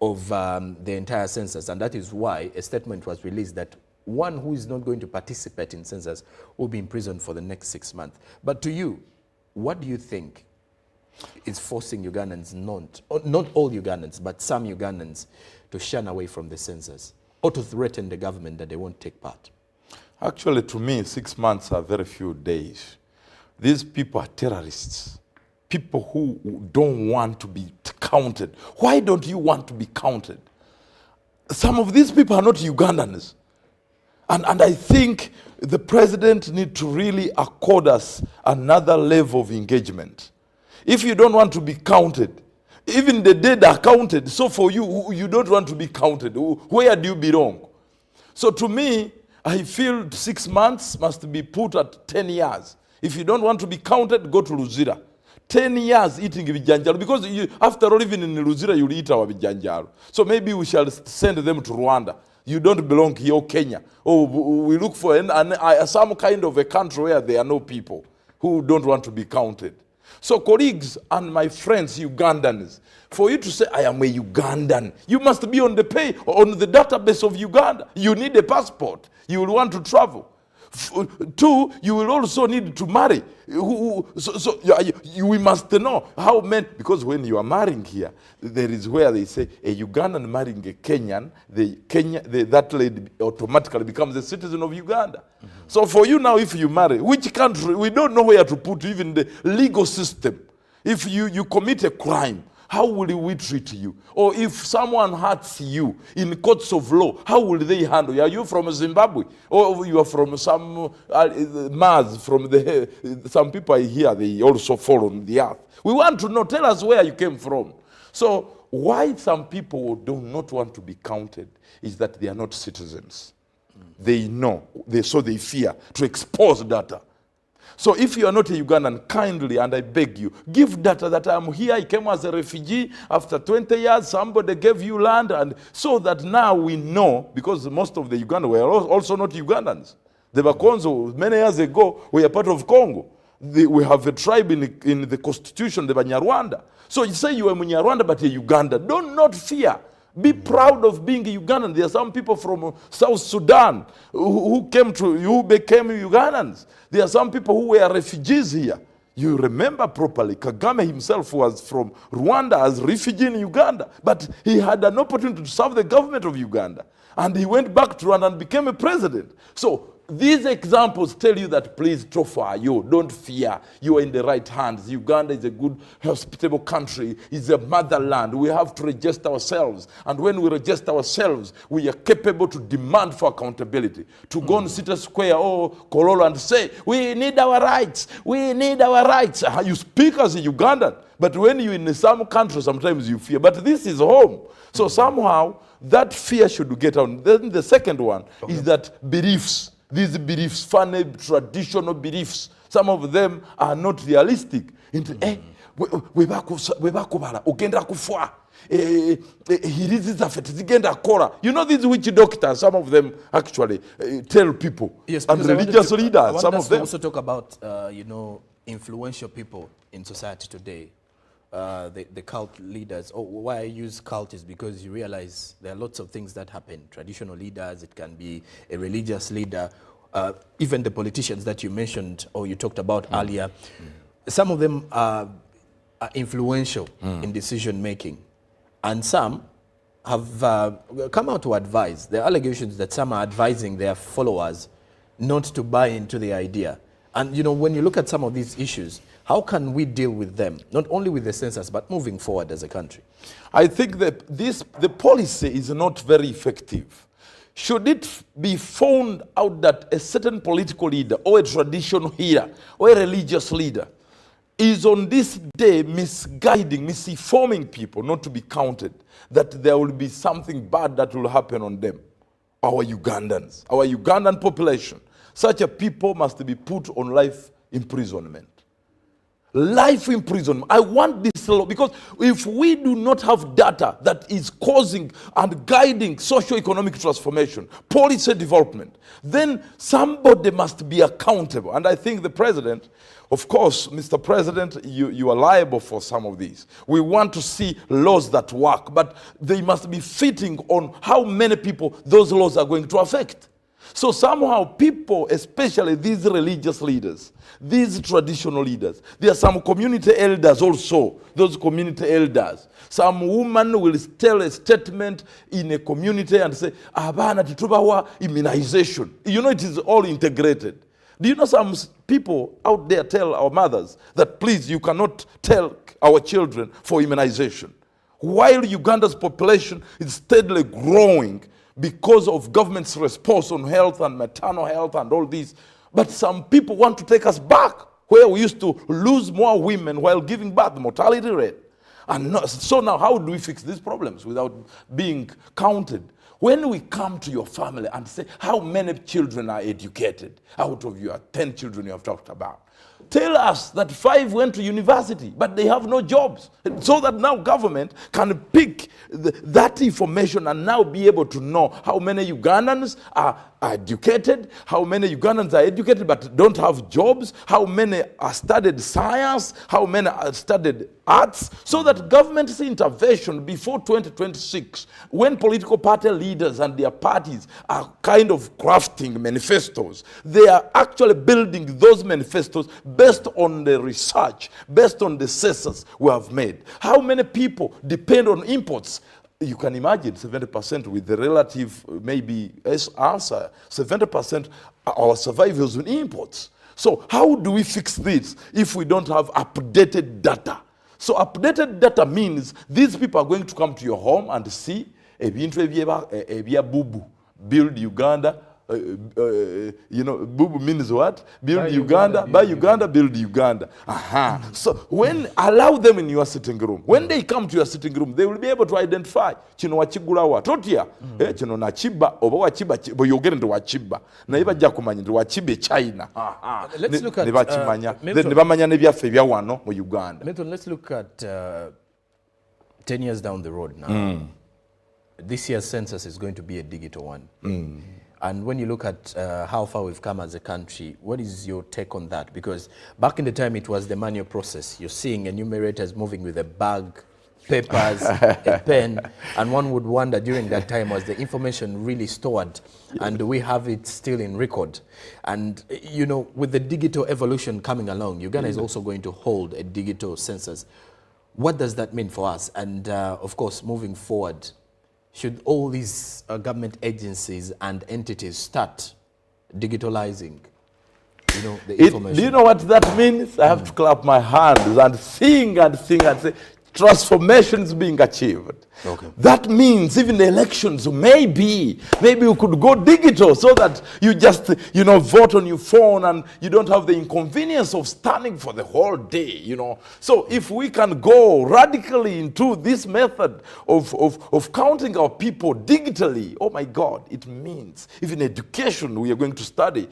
of the entire census, and that is why a statement was released that one who is not going to participate in census will be imprisoned for the next 6 months. But to you, what do you think is forcing Ugandans, not all Ugandans, but some Ugandans, to shun away from the census or to threaten the government that they won't take part? Actually, to me, 6 months are very few days. These people are terrorists. People who don't want to be counted. Why don't you want to be counted? Some of these people are not Ugandans. And I think the president needs to really accord us another level of engagement. If you don't want to be counted, Even the dead are counted. So for you, you don't want to be counted. Where do you belong? So to me, I feel 6 months must be put at 10 years. If you don't want to be counted, go to Luzira. 10 years eating vijanjaro, because after all, even in Luzira, you'll eat our vijanjaro. So maybe we shall send them to Rwanda. You don't belong here, Kenya. Oh, we look for some kind of a country where there are no people who don't want to be counted. So colleagues and my friends, Ugandans, for you to say, I am a Ugandan, you must be on the database of Uganda. You need a passport. You will want to travel. 2, you will also need to marry. We must know how men, because when you are marrying here, there is where they say a Ugandan marrying a Kenyan, that lady automatically becomes a citizen of Uganda. So for you now, if you marry, which country, we don't know where to put even the legal system. If you commit a crime, how will we treat you? Or if someone hurts you in courts of law, how will they handle you? Are you from Zimbabwe? Or you are from some Mars, from some people here, they also fall on the earth. We want to know, tell us where you came from. So why some people do not want to be counted is that they are not citizens. They know, so they fear to expose data. So if you are not a Ugandan, kindly, and I beg you, give data that I'm here, I came as a refugee, after 20 years, somebody gave you land, and so that now we know, because most of the Ugandans were also not Ugandans. The Bakonzo, many years ago, were part of Congo. We have a tribe in the constitution, the Banyarwanda. So you say you are Munyarwanda, but a Uganda. Do not fear. Be proud of being a Ugandan. There are some people from South Sudan who became Ugandans. There are some people who were refugees here. You remember properly, Kagame himself was from Rwanda as a refugee in Uganda, but he had an opportunity to serve the government of Uganda. And he went back to Rwanda and became a president. So these examples tell you that, please, Tofa, don't fear. You are in the right hands. Uganda is a good, hospitable country. It's a motherland. We have to register ourselves. And when we register ourselves, we are capable to demand for accountability. To go on City Square or Kololo and say, we need our rights. We need our rights. You speak as a Ugandan. But when you're in some countries, sometimes you fear. But this is home. So somehow, that fear should get out. Then the second one is that beliefs. These beliefs, funny, traditional beliefs, some of them are not realistic. You know these witch doctors, some of them actually tell people. Yes, and religious leaders, some of them. Also talk about, influential people in society today. The cult leaders. Why I use cult is because you realize there are lots of things that happen. Traditional leaders, it can be a religious leader, even the politicians that you mentioned or you talked about earlier. Some of them are influential in decision making, and some have come out to advise. There are allegations that some are advising their followers not to buy into the idea. And when you look at some of these issues, how can we deal with them, not only with the census, but moving forward as a country? I think that the policy is not very effective. Should it be found out that a certain political leader or a traditional leader or a religious leader is on this day misguiding, misinforming people not to be counted, that there will be something bad that will happen on them, our Ugandans, our Ugandan population, such a people must be put on life imprisonment. Life imprisonment. I want this law, because if we do not have data that is causing and guiding socio-economic transformation, policy development, then somebody must be accountable. And I think the president, of course, Mr. President, you are liable for some of these. We want to see laws that work, but they must be fitting on how many people those laws are going to affect. So somehow people, especially these religious leaders, these traditional leaders, there are some community elders also, those community elders. Some woman will tell a statement in a community and say, "Abana titubawa immunization." It is all integrated. Do you know some people out there tell our mothers that, please, you cannot tell our children for immunization? While Uganda's population is steadily growing, because of government's response on health and maternal health and all these. But some people want to take us back, where we used to lose more women while giving birth, the mortality rate. And so now how do we fix these problems without being counted? When we come to your family and say, how many children are educated out of your 10 children you have talked about? Tell us that 5 went to university, but they have no jobs. So that now government can pick that information and now be able to know how many Ugandans are educated, how many Ugandans are educated but don't have jobs, how many are studied science, how many are studied arts, so that government's intervention before 2026, when political party leaders and their parties are kind of crafting manifestos, they are actually building those manifestos based on the research, based on the census we have made. How many people depend on imports? You can imagine 70% with the relative maybe answer, 70% our survivors in imports. So how do we fix this if we don't have updated data? So updated data means these people are going to come to your home and see bubu, build Uganda. Bubu means what? Build Uganda, buy Uganda, build Uganda. So when allow them in your sitting room, when they come to your sitting room, they will be able to identify chino wachigula wa totia, chino na chiba, oba wachiba, boyogere ndo wachiba. Na iba jakumanya ndo wachibe China. Let's look at Milton, let's look at 10 years down the road now. This year's census is going to be a digital one. And when you look at how far we've come as a country, what is your take on that? Because back in the time, it was the manual process. You're seeing enumerators moving with a bag, papers, a pen, and one would wonder during that time, was the information really stored? And do we have it still in record? And, with the digital evolution coming along, Uganda is also going to hold a digital census. What does that mean for us? And, of course, moving forward, should all these government agencies and entities start digitalizing, the information? Do you know what that means? I have to clap my hands and sing and say, transformations being achieved. Okay. That means even the elections, maybe we could go digital so that you just, vote on your phone and you don't have the inconvenience of standing for the whole day, So if we can go radically into this method of counting our people digitally, oh my God, it means even education we are going to study,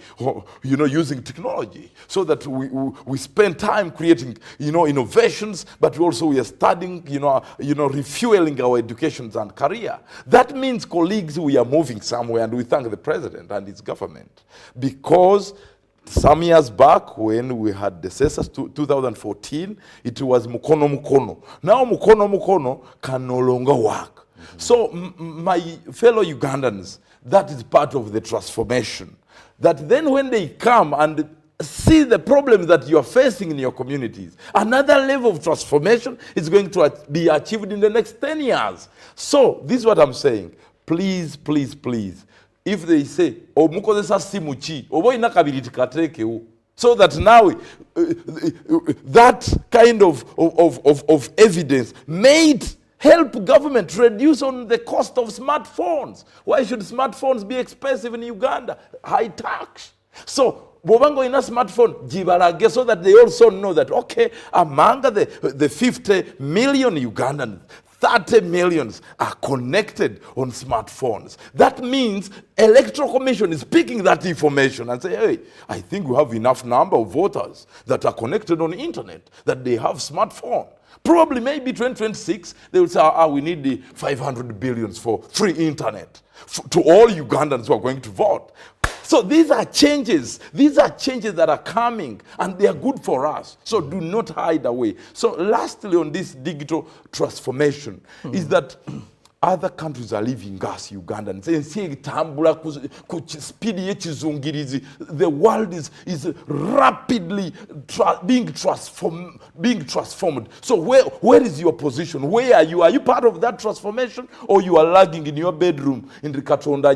using technology so that we spend time creating, innovations, but also we are studying, refueling our education and career. That means, colleagues, we are moving somewhere, and we thank the president and his government, because some years back when we had the census, 2014, it was mukono. Now mukono can no longer work. So my fellow Ugandans, that is part of the transformation. That then when they come and see the problems that you are facing in your communities, another level of transformation is going to be achieved in the next 10 years. So this is what I'm saying. Please, please, please. If they say, so that now that kind of evidence made help government reduce on the cost of smartphones. Why should smartphones be expensive in Uganda? High tax. So Bobango in a smartphone, jibalage, so that they also know that, okay, among the 50 million Ugandans, 30 millions are connected on smartphones. That means Electoral Commission is picking that information and say, hey, I think we have enough number of voters that are connected on the internet, that they have smartphone. Probably maybe 2026, they will say, we need the 500 billions for free internet to all Ugandans who are going to vote. So these are changes. These are changes that are coming, and they are good for us. So do not hide away. So lastly on this digital transformation is that other countries are leaving us, Ugandans. The world is rapidly being transformed. So where is your position? Where are you? Are you part of that transformation, or you are lagging in your bedroom in the Katonda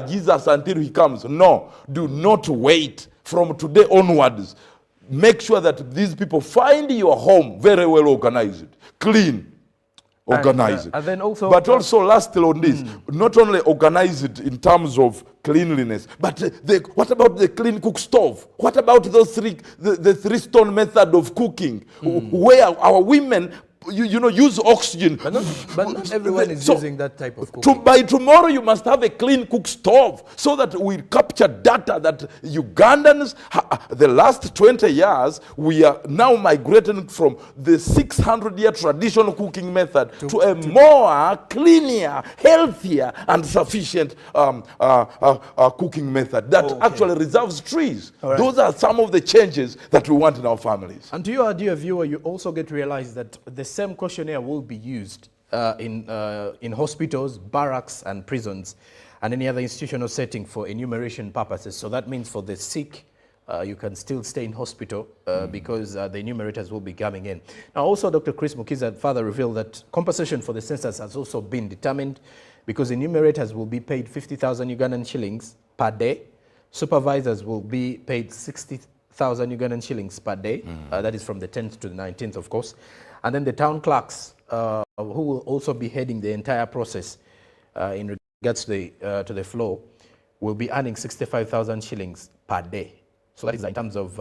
Jesus until he comes? No, do not wait. From today onwards, make sure that these people find your home very well organized, clean, Organize it. And then also, but also lastly on this, not only organize it in terms of cleanliness, but what about the clean cook stove? What about those the three-stone method of cooking, where our women use oxygen. But not everyone is using that type of cooking. By tomorrow, you must have a clean cook stove so that we capture data that Ugandans, the last 20 years, we are now migrating from the 600-year traditional cooking method to a more cleaner, healthier, and sufficient cooking method that actually reserves trees. Right. Those are some of the changes that we want in our families. And to your dear viewer, you also get to realize that the same questionnaire will be used in hospitals, barracks, and prisons, and any other institutional setting for enumeration purposes. So that means for the sick, you can still stay in hospital because the enumerators will be coming in. Now, also, Dr. Chris Mukiza further revealed that compensation for the census has also been determined because enumerators will be paid 50,000 Ugandan shillings per day. Supervisors will be paid 60,000 Ugandan shillings per day. That is from the 10th to the 19th, of course. And then the town clerks, who will also be heading the entire process in regards to the flow, will be earning 65,000 shillings per day. So that is in terms of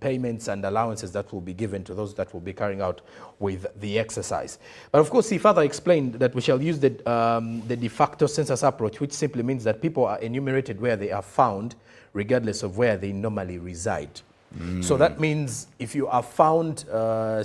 payments and allowances that will be given to those that will be carrying out with the exercise. But of course, he further explained that we shall use the de facto census approach, which simply means that people are enumerated where they are found, regardless of where they normally reside. So that means if you are found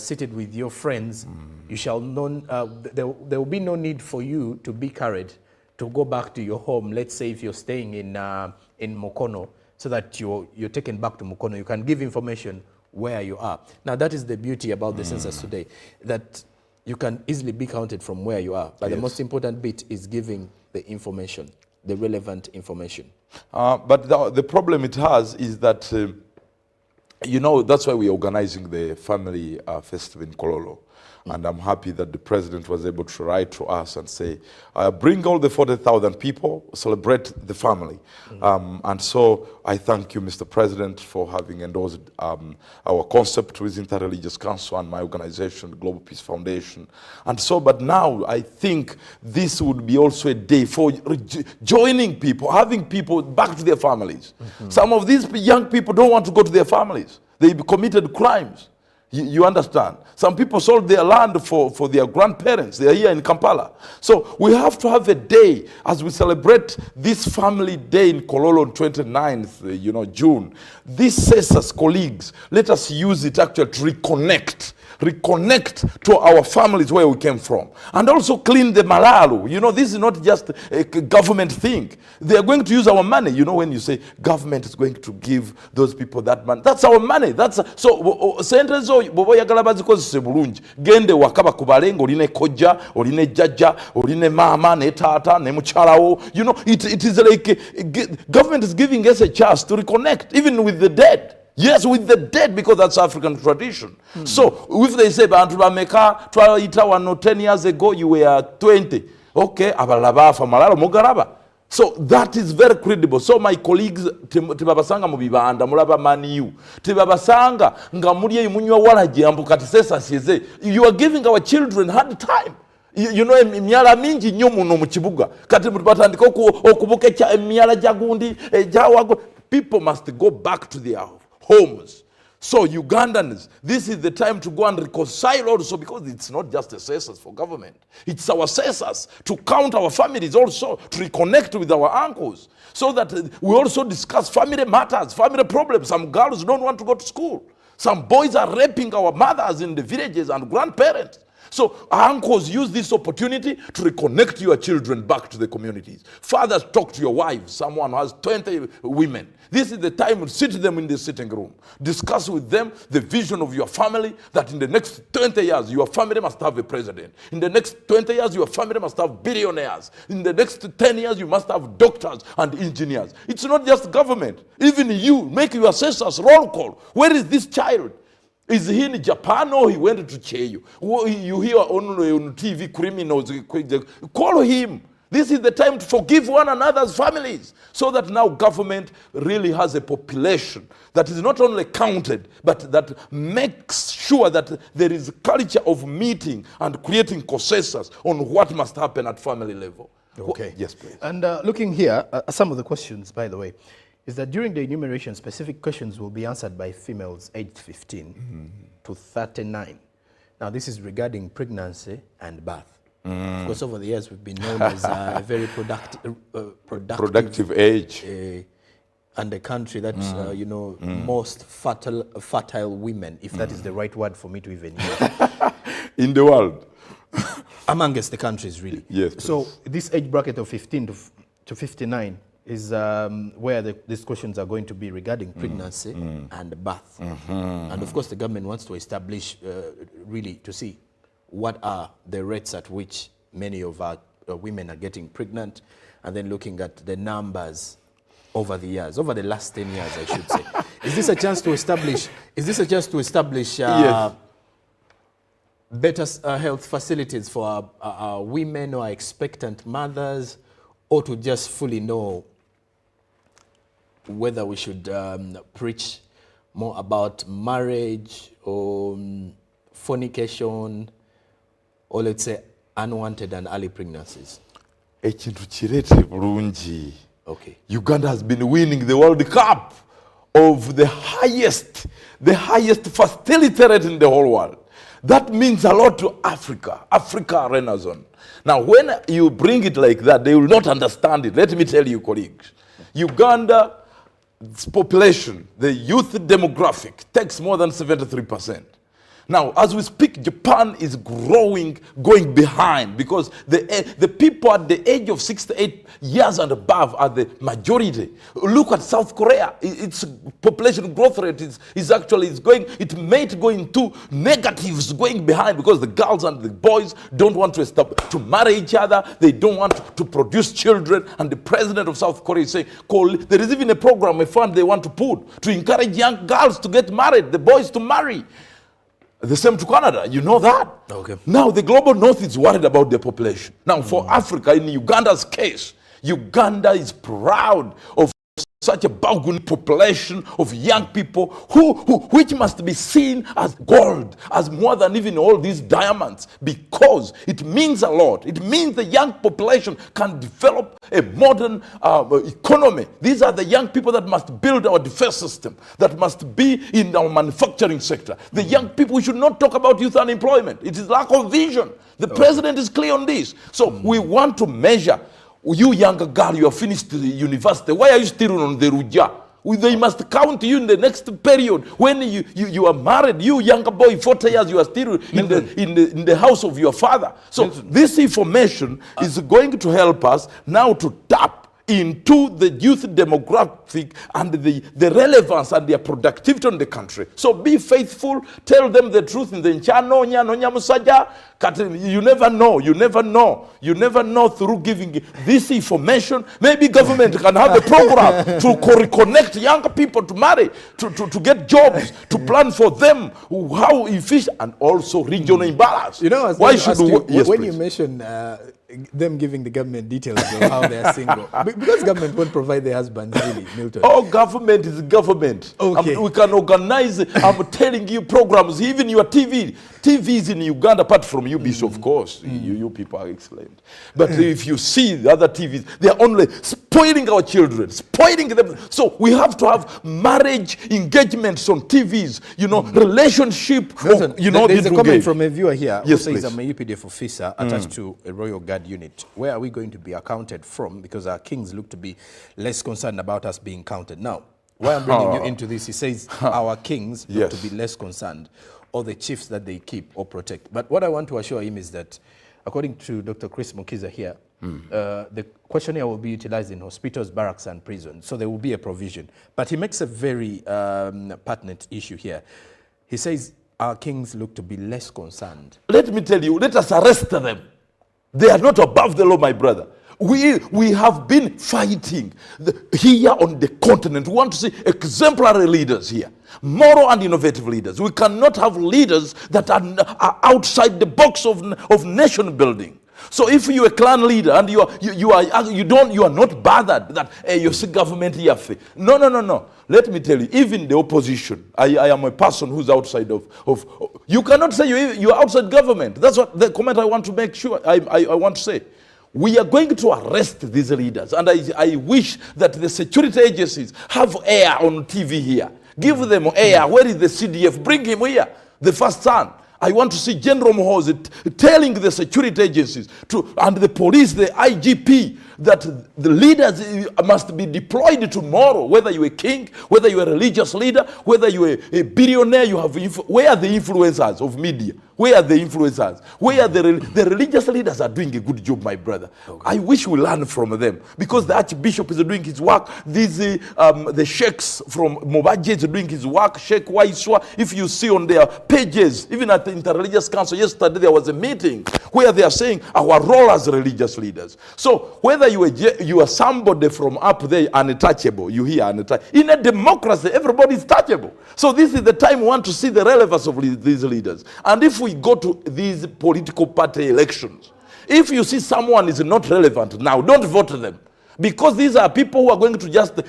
seated with your friends, you shall there will be no need for you to be carried to go back to your home. Let's say if you're staying in Mukono, so that you're taken back to Mukono, you can give information where you are. Now that is the beauty about the census today, that you can easily be counted from where you are. But the most important bit is giving the information, the relevant information. But the problem it has is that that's why we're organizing the family festival in Kololo. And I'm happy that the president was able to write to us and say, bring all the 40,000 people, celebrate the family. And so I thank you, Mr. President, for having endorsed our concept with Interreligious Council and my organization, Global Peace Foundation. And so, but now I think this would be also a day for joining people, having people back to their families. Some of these young people don't want to go to their families. They committed crimes. You understand? Some people sold their land for their grandparents. They are here in Kampala. So we have to have a day as we celebrate this family day in Kololo on 29th, June. This says as colleagues, let us use it actually to reconnect to our families where we came from. And also clean the malalu. This is not just a government thing. They are going to use our money. When you say government is going to give those people that money, that's our money. So sentenzo bobo yagala bazikozese bulungi. Gende wakaba kubalengo oline kojja, oline jajja, oline mama ne tata ne muchalawo. It is like government is giving us a chance to reconnect even with the dead. Yes, with the dead, because that's African tradition. So, if they say, Bantu Bameka, 10 years ago, you were 20. Okay, abalaba fa malalo mugaraba. So, that is very credible. So, my colleagues, tibabasanga mubibanda, mulaba maniyu. Tibabasanga, nga muliye munywa walaji, ambukati sesa size. You are giving our children hard time. Emyala mingi nnyo muno mu kibuga. Kati batandika okubuka emyala jagundi, jawago. People must go back to their homes. So Ugandans, this is the time to go and reconcile also, because it's not just a census for government. It's our census to count our families also, to reconnect with our uncles, so that we also discuss family matters, family problems. Some girls don't want to go to school. Some boys are raping our mothers in the villages and grandparents. So uncles, use this opportunity to reconnect your children back to the communities. Fathers, talk to your wives. Someone who has 20 women. This is the time to sit them in the sitting room. Discuss with them the vision of your family, that in the next 20 years, your family must have a president. In the next 20 years, your family must have billionaires. In the next 10 years, you must have doctors and engineers. It's not just government. Even you, make your census roll call. Where is this child? Is he in Japan or he went to Cheyu? You hear on TV criminals, call him. This is the time to forgive one another's families, so that now government really has a population that is not only counted, but that makes sure that there is a culture of meeting and creating consensus on what must happen at family level. Okay. Yes, please. And looking here, some of the questions, by the way, is that during the enumeration, specific questions will be answered by females aged 15 to 39. Now, this is regarding pregnancy and birth. Of course, over the years, we've been known as a very productive age. And a country that, most fertile women, if that is the right word for me to even use. In the world. Amongst the countries, really. Yes. So this age bracket of 15 to 59 is where these questions are going to be regarding pregnancy and birth. And of course, the government wants to establish, really, to see what are the rates at which many of our women are getting pregnant, and then looking at the numbers over the years, over the last 10 years, I should say. Is this a chance to establish? Yes. Better health facilities for our women or our expectant mothers, or to just fully know whether we should preach more about marriage or fornication, or let's say unwanted and early pregnancies? Okay. Uganda has been winning the World Cup of the highest fertility rate in the whole world. That means a lot to Africa Renaissance. Now, when you bring it like that, they will not understand it. Let me tell you, colleagues, Uganda's population, the youth demographic, takes more than 73%. Now, as we speak, Japan is growing, going behind, because the people at the age of 68 years and above are the majority. Look at South Korea. Its population growth rate it may go into negatives, going behind, because the girls and the boys don't want to marry each other. They don't want to produce children. And the president of South Korea is saying, there is even a program, a fund they want to put to encourage young girls to get married, the boys to marry. The same to Canada, you know that. Okay. Now, the global north is worried about their population. Now, for Africa, in Uganda's case, Uganda is proud of such a bounding population of young people which must be seen as gold, as more than even all these diamonds, because it means a lot. It means the young population can develop a modern economy. These are the young people that must build our defense system, that must be in our manufacturing sector. The young people, we should not talk about youth unemployment. It is lack of vision. The president is clear on this. So we want to measure. You younger girl, you have finished the university. Why are you still on the Ruja? They must count you in the next period. When you are married, you younger boy, 40 years, you are still in the house of your father. So this information is going to help us now to tap into the youth demographic and the relevance and their productivity in the country. So be faithful, tell them the truth in the Nchano, Nyamusaja. You never know through giving this information. Maybe government can have a program to reconnect young people to marry, to get jobs, to plan for them, how efficient, and also regional imbalance. You know, why should when you mention them giving the government details of how they are single, because government won't provide their husbands, really, Milton. Oh, government is government. Okay. We can organize, I'm telling you, programs, even your TVs in Uganda, apart from UBC, of course, you people are excellent. But if you see the other TVs, they are only spoiling our children, spoiling them. So we have to have marriage engagements on TVs, relationship. There's a comment from a viewer here who Yes, says, please. I'm a UPDF officer attached to a Royal Guard unit. Where are we going to be accounted from? Because our kings look to be less concerned about us being counted. Now, why I'm bringing you into this, he says our kings look to be less concerned, or the chiefs that they keep or protect. But what I want to assure him is that, according to Dr. Chris Mukiza here, the questionnaire will be utilized in hospitals, barracks, and prisons. So there will be a provision. But he makes a very pertinent issue here. He says our kings look to be less concerned. Let me tell you, let us arrest them. They are not above the law, my brother. We have been fighting here on the continent. We want to see exemplary leaders here, moral and innovative leaders. We cannot have leaders that are outside the box of nation building. So if you're a clan leader and you are not bothered that you see government here. No. Let me tell you, even the opposition, I am a person who's outside of you cannot say you're outside government. That's what the comment I want to make sure I want to say. We are going to arrest these leaders, and I wish that the security agencies have air on TV here. Give them air. Where is the CDF? Bring him here, the first son. I want to see General Mohozi telling the security agencies and the police, the IGP, that the leaders must be deployed tomorrow, whether you're a king, whether you're a religious leader, whether you're a billionaire, where are the influencers of media? Where are the influencers? Where are the religious leaders are doing a good job, my brother. Okay. I wish we learn from them, because the Archbishop is doing his work. The sheikhs from Mobaje is doing his work. Sheikh Waiswa, if you see on their pages, even at the Interreligious Council yesterday, there was a meeting where they are saying our role as religious leaders. So whether you are somebody from up there untouchable, you hear untouchable. In a democracy, everybody is touchable. So this is the time we want to see the relevance of these leaders. And if we go to these political party elections, if you see someone is not relevant now, don't vote them. Because these are people who are going to just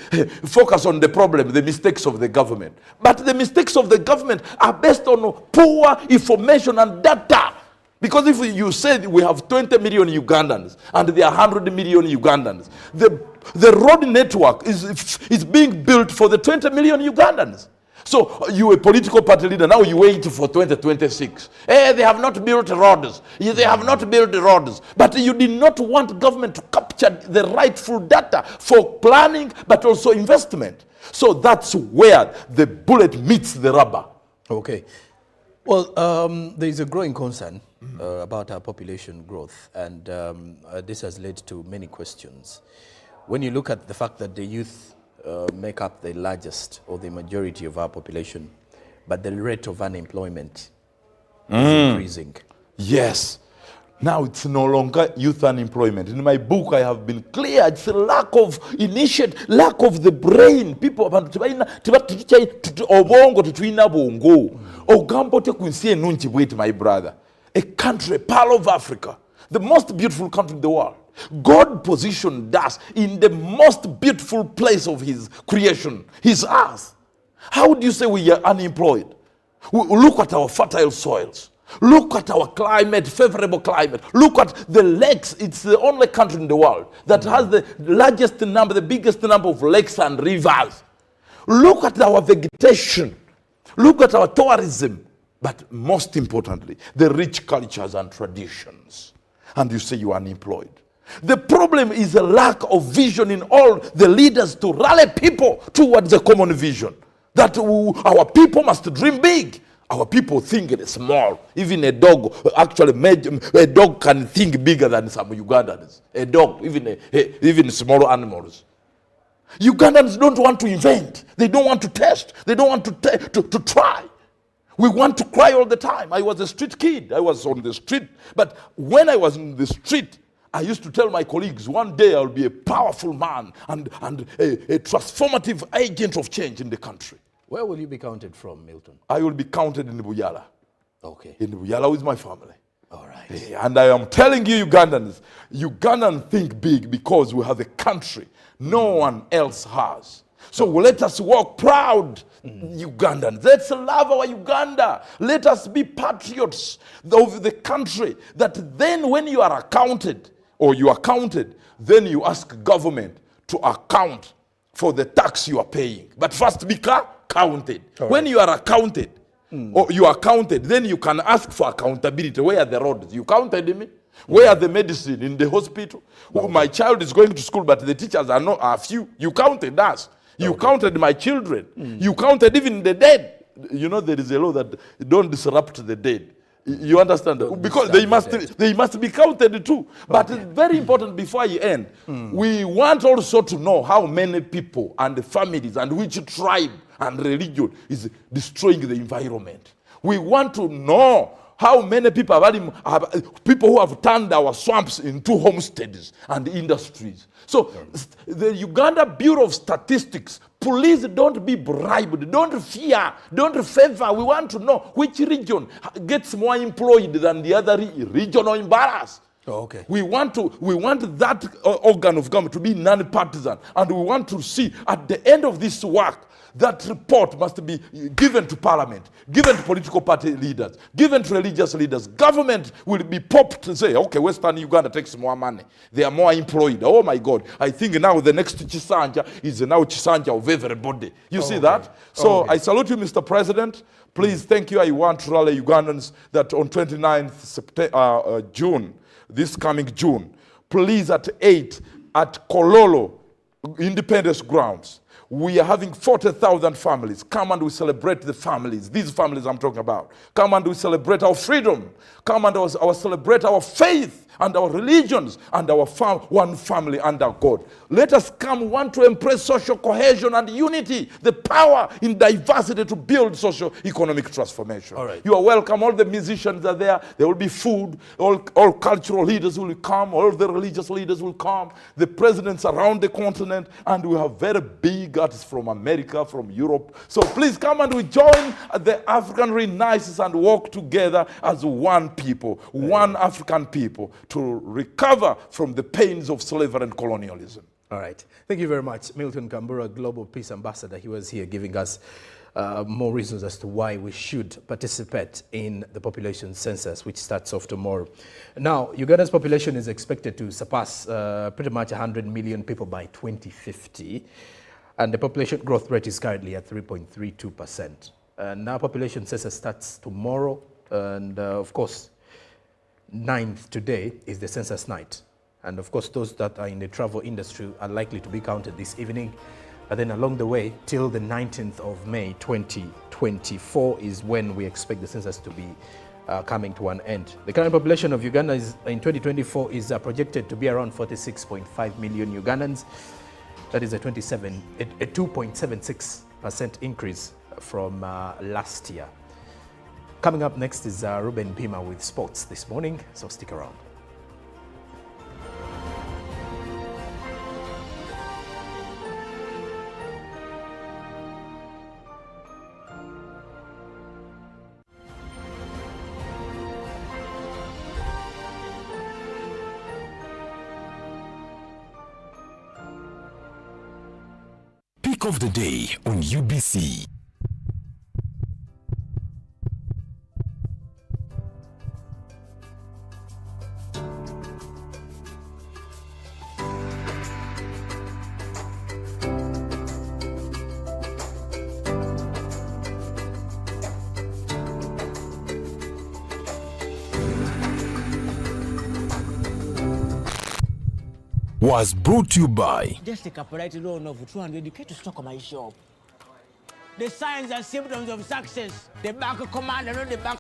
focus on the problem, the mistakes of the government. But the mistakes of the government are based on poor information and data. Because if you say we have 20 million Ugandans and there are 100 million Ugandans, the road network is being built for the 20 million Ugandans. So you a political party leader, now you wait for 2026. They have not built roads. They have not built roads. But you did not want government to capture the rightful data for planning, but also investment. So that's where the bullet meets the rubber. Okay. Well, there is a growing concern about our population growth, and this has led to many questions. When you look at the fact that the youth make up the largest or the majority of our population, but the rate of unemployment is increasing. Yes. Now it's no longer youth unemployment. In my book, I have been clear. It's a lack of initiative, lack of the brain. People my brother. A country, Pearl of Africa, the most beautiful country in the world. God positioned us in the most beautiful place of his creation, his earth. How do you say we are unemployed? Look at our fertile soils. Look at our climate, favorable climate. Look at the lakes. It's the only country in the world that has the largest number, the biggest number of lakes and rivers. Look at our vegetation. Look at our tourism. But most importantly, the rich cultures and traditions. And you say you are unemployed. The problem is a lack of vision in all the leaders to rally people towards a common vision. That our people must dream big. Our people think it is small. Even a dog, actually, a dog can think bigger than some Ugandans. A dog, even small animals. Ugandans don't want to invent. They don't want to test. They don't want to try. We want to cry all the time. I was a street kid. I was on the street. But when I was in the street, I used to tell my colleagues, one day I'll be a powerful man and a transformative agent of change in the country. Where will you be counted from, Milton? I will be counted in Buyala. Okay. In Buyala with my family. All right. And I am telling you, Ugandans think big because we have a country no one else has. So let us walk proud, Ugandans. Let's love our Uganda. Let us be patriots of the country. That then when you are accounted, or you are counted, then you ask government to account for the tax you are paying. But first be counted. Right. When you are accounted, or you are counted, then you can ask for accountability. Where are the roads? You counted me? Where are the medicine in the hospital? Okay. My child is going to school, but the teachers are few. You counted us. You counted my children. You counted even the dead. You know there is a law that don't disrupt the dead. You understand? Because they must be counted too. But it's very important before you end. We want also to know how many people and families and which tribe and religion is destroying the environment. We want to know how many people people who have turned our swamps into homesteads and industries. So the Uganda Bureau of Statistics, please don't be bribed, don't fear, don't favor. We want to know which region gets more employed than the other region or embarrassed. Oh, okay. We want that organ of government to be non-partisan, and we want to see at the end of this work that report must be given to Parliament, given to political party leaders, given to religious leaders. Government will be popped to say, okay, Western Uganda takes more money. They are more employed. Oh my God. I think now the next Chisanja is now Chisanja of everybody. You see that? So I salute you, Mr. President. Please, thank you. I want to rally Ugandans that on 29th June, this coming June, please at 8 at Kololo Independence Grounds. We are having 40,000 families. Come and we celebrate the families. These families I'm talking about. Come and we celebrate our freedom. Come and we celebrate our faith and our religions and our one family under God. Let us come, want to embrace social cohesion and unity, the power in diversity to build socio-economic transformation. All right. You are welcome. All the musicians are there. There will be food. All cultural leaders will come. All the religious leaders will come. The presidents around the continent. And we have very big artists from America, from Europe. So please come and we join the African Renaissance and work together as one people, one African people, to recover from the pains of slavery and colonialism. All right. Thank you very much. Milton Kambura, Global Peace Ambassador. He was here giving us more reasons as to why we should participate in the population census, which starts off tomorrow. Now, Uganda's population is expected to surpass pretty much 100 million people by 2050. And the population growth rate is currently at 3.32%. Now, population census starts tomorrow. And of course, 9th today is the census night. And of course, those that are in the travel industry are likely to be counted this evening. But then along the way, till the 19th of May 2024 is when we expect the census to be coming to an end. The current population of Uganda is, in 2024 is projected to be around 46.5 million Ugandans. That is a 2.76% increase from last year. Coming up next is Ruben Pima with sports this morning, so stick around. Pick of the day on UBC. Was brought to you by Just take a polite loan of 200k to stock my shop. The signs and symptoms of success. The bank commander, not the bank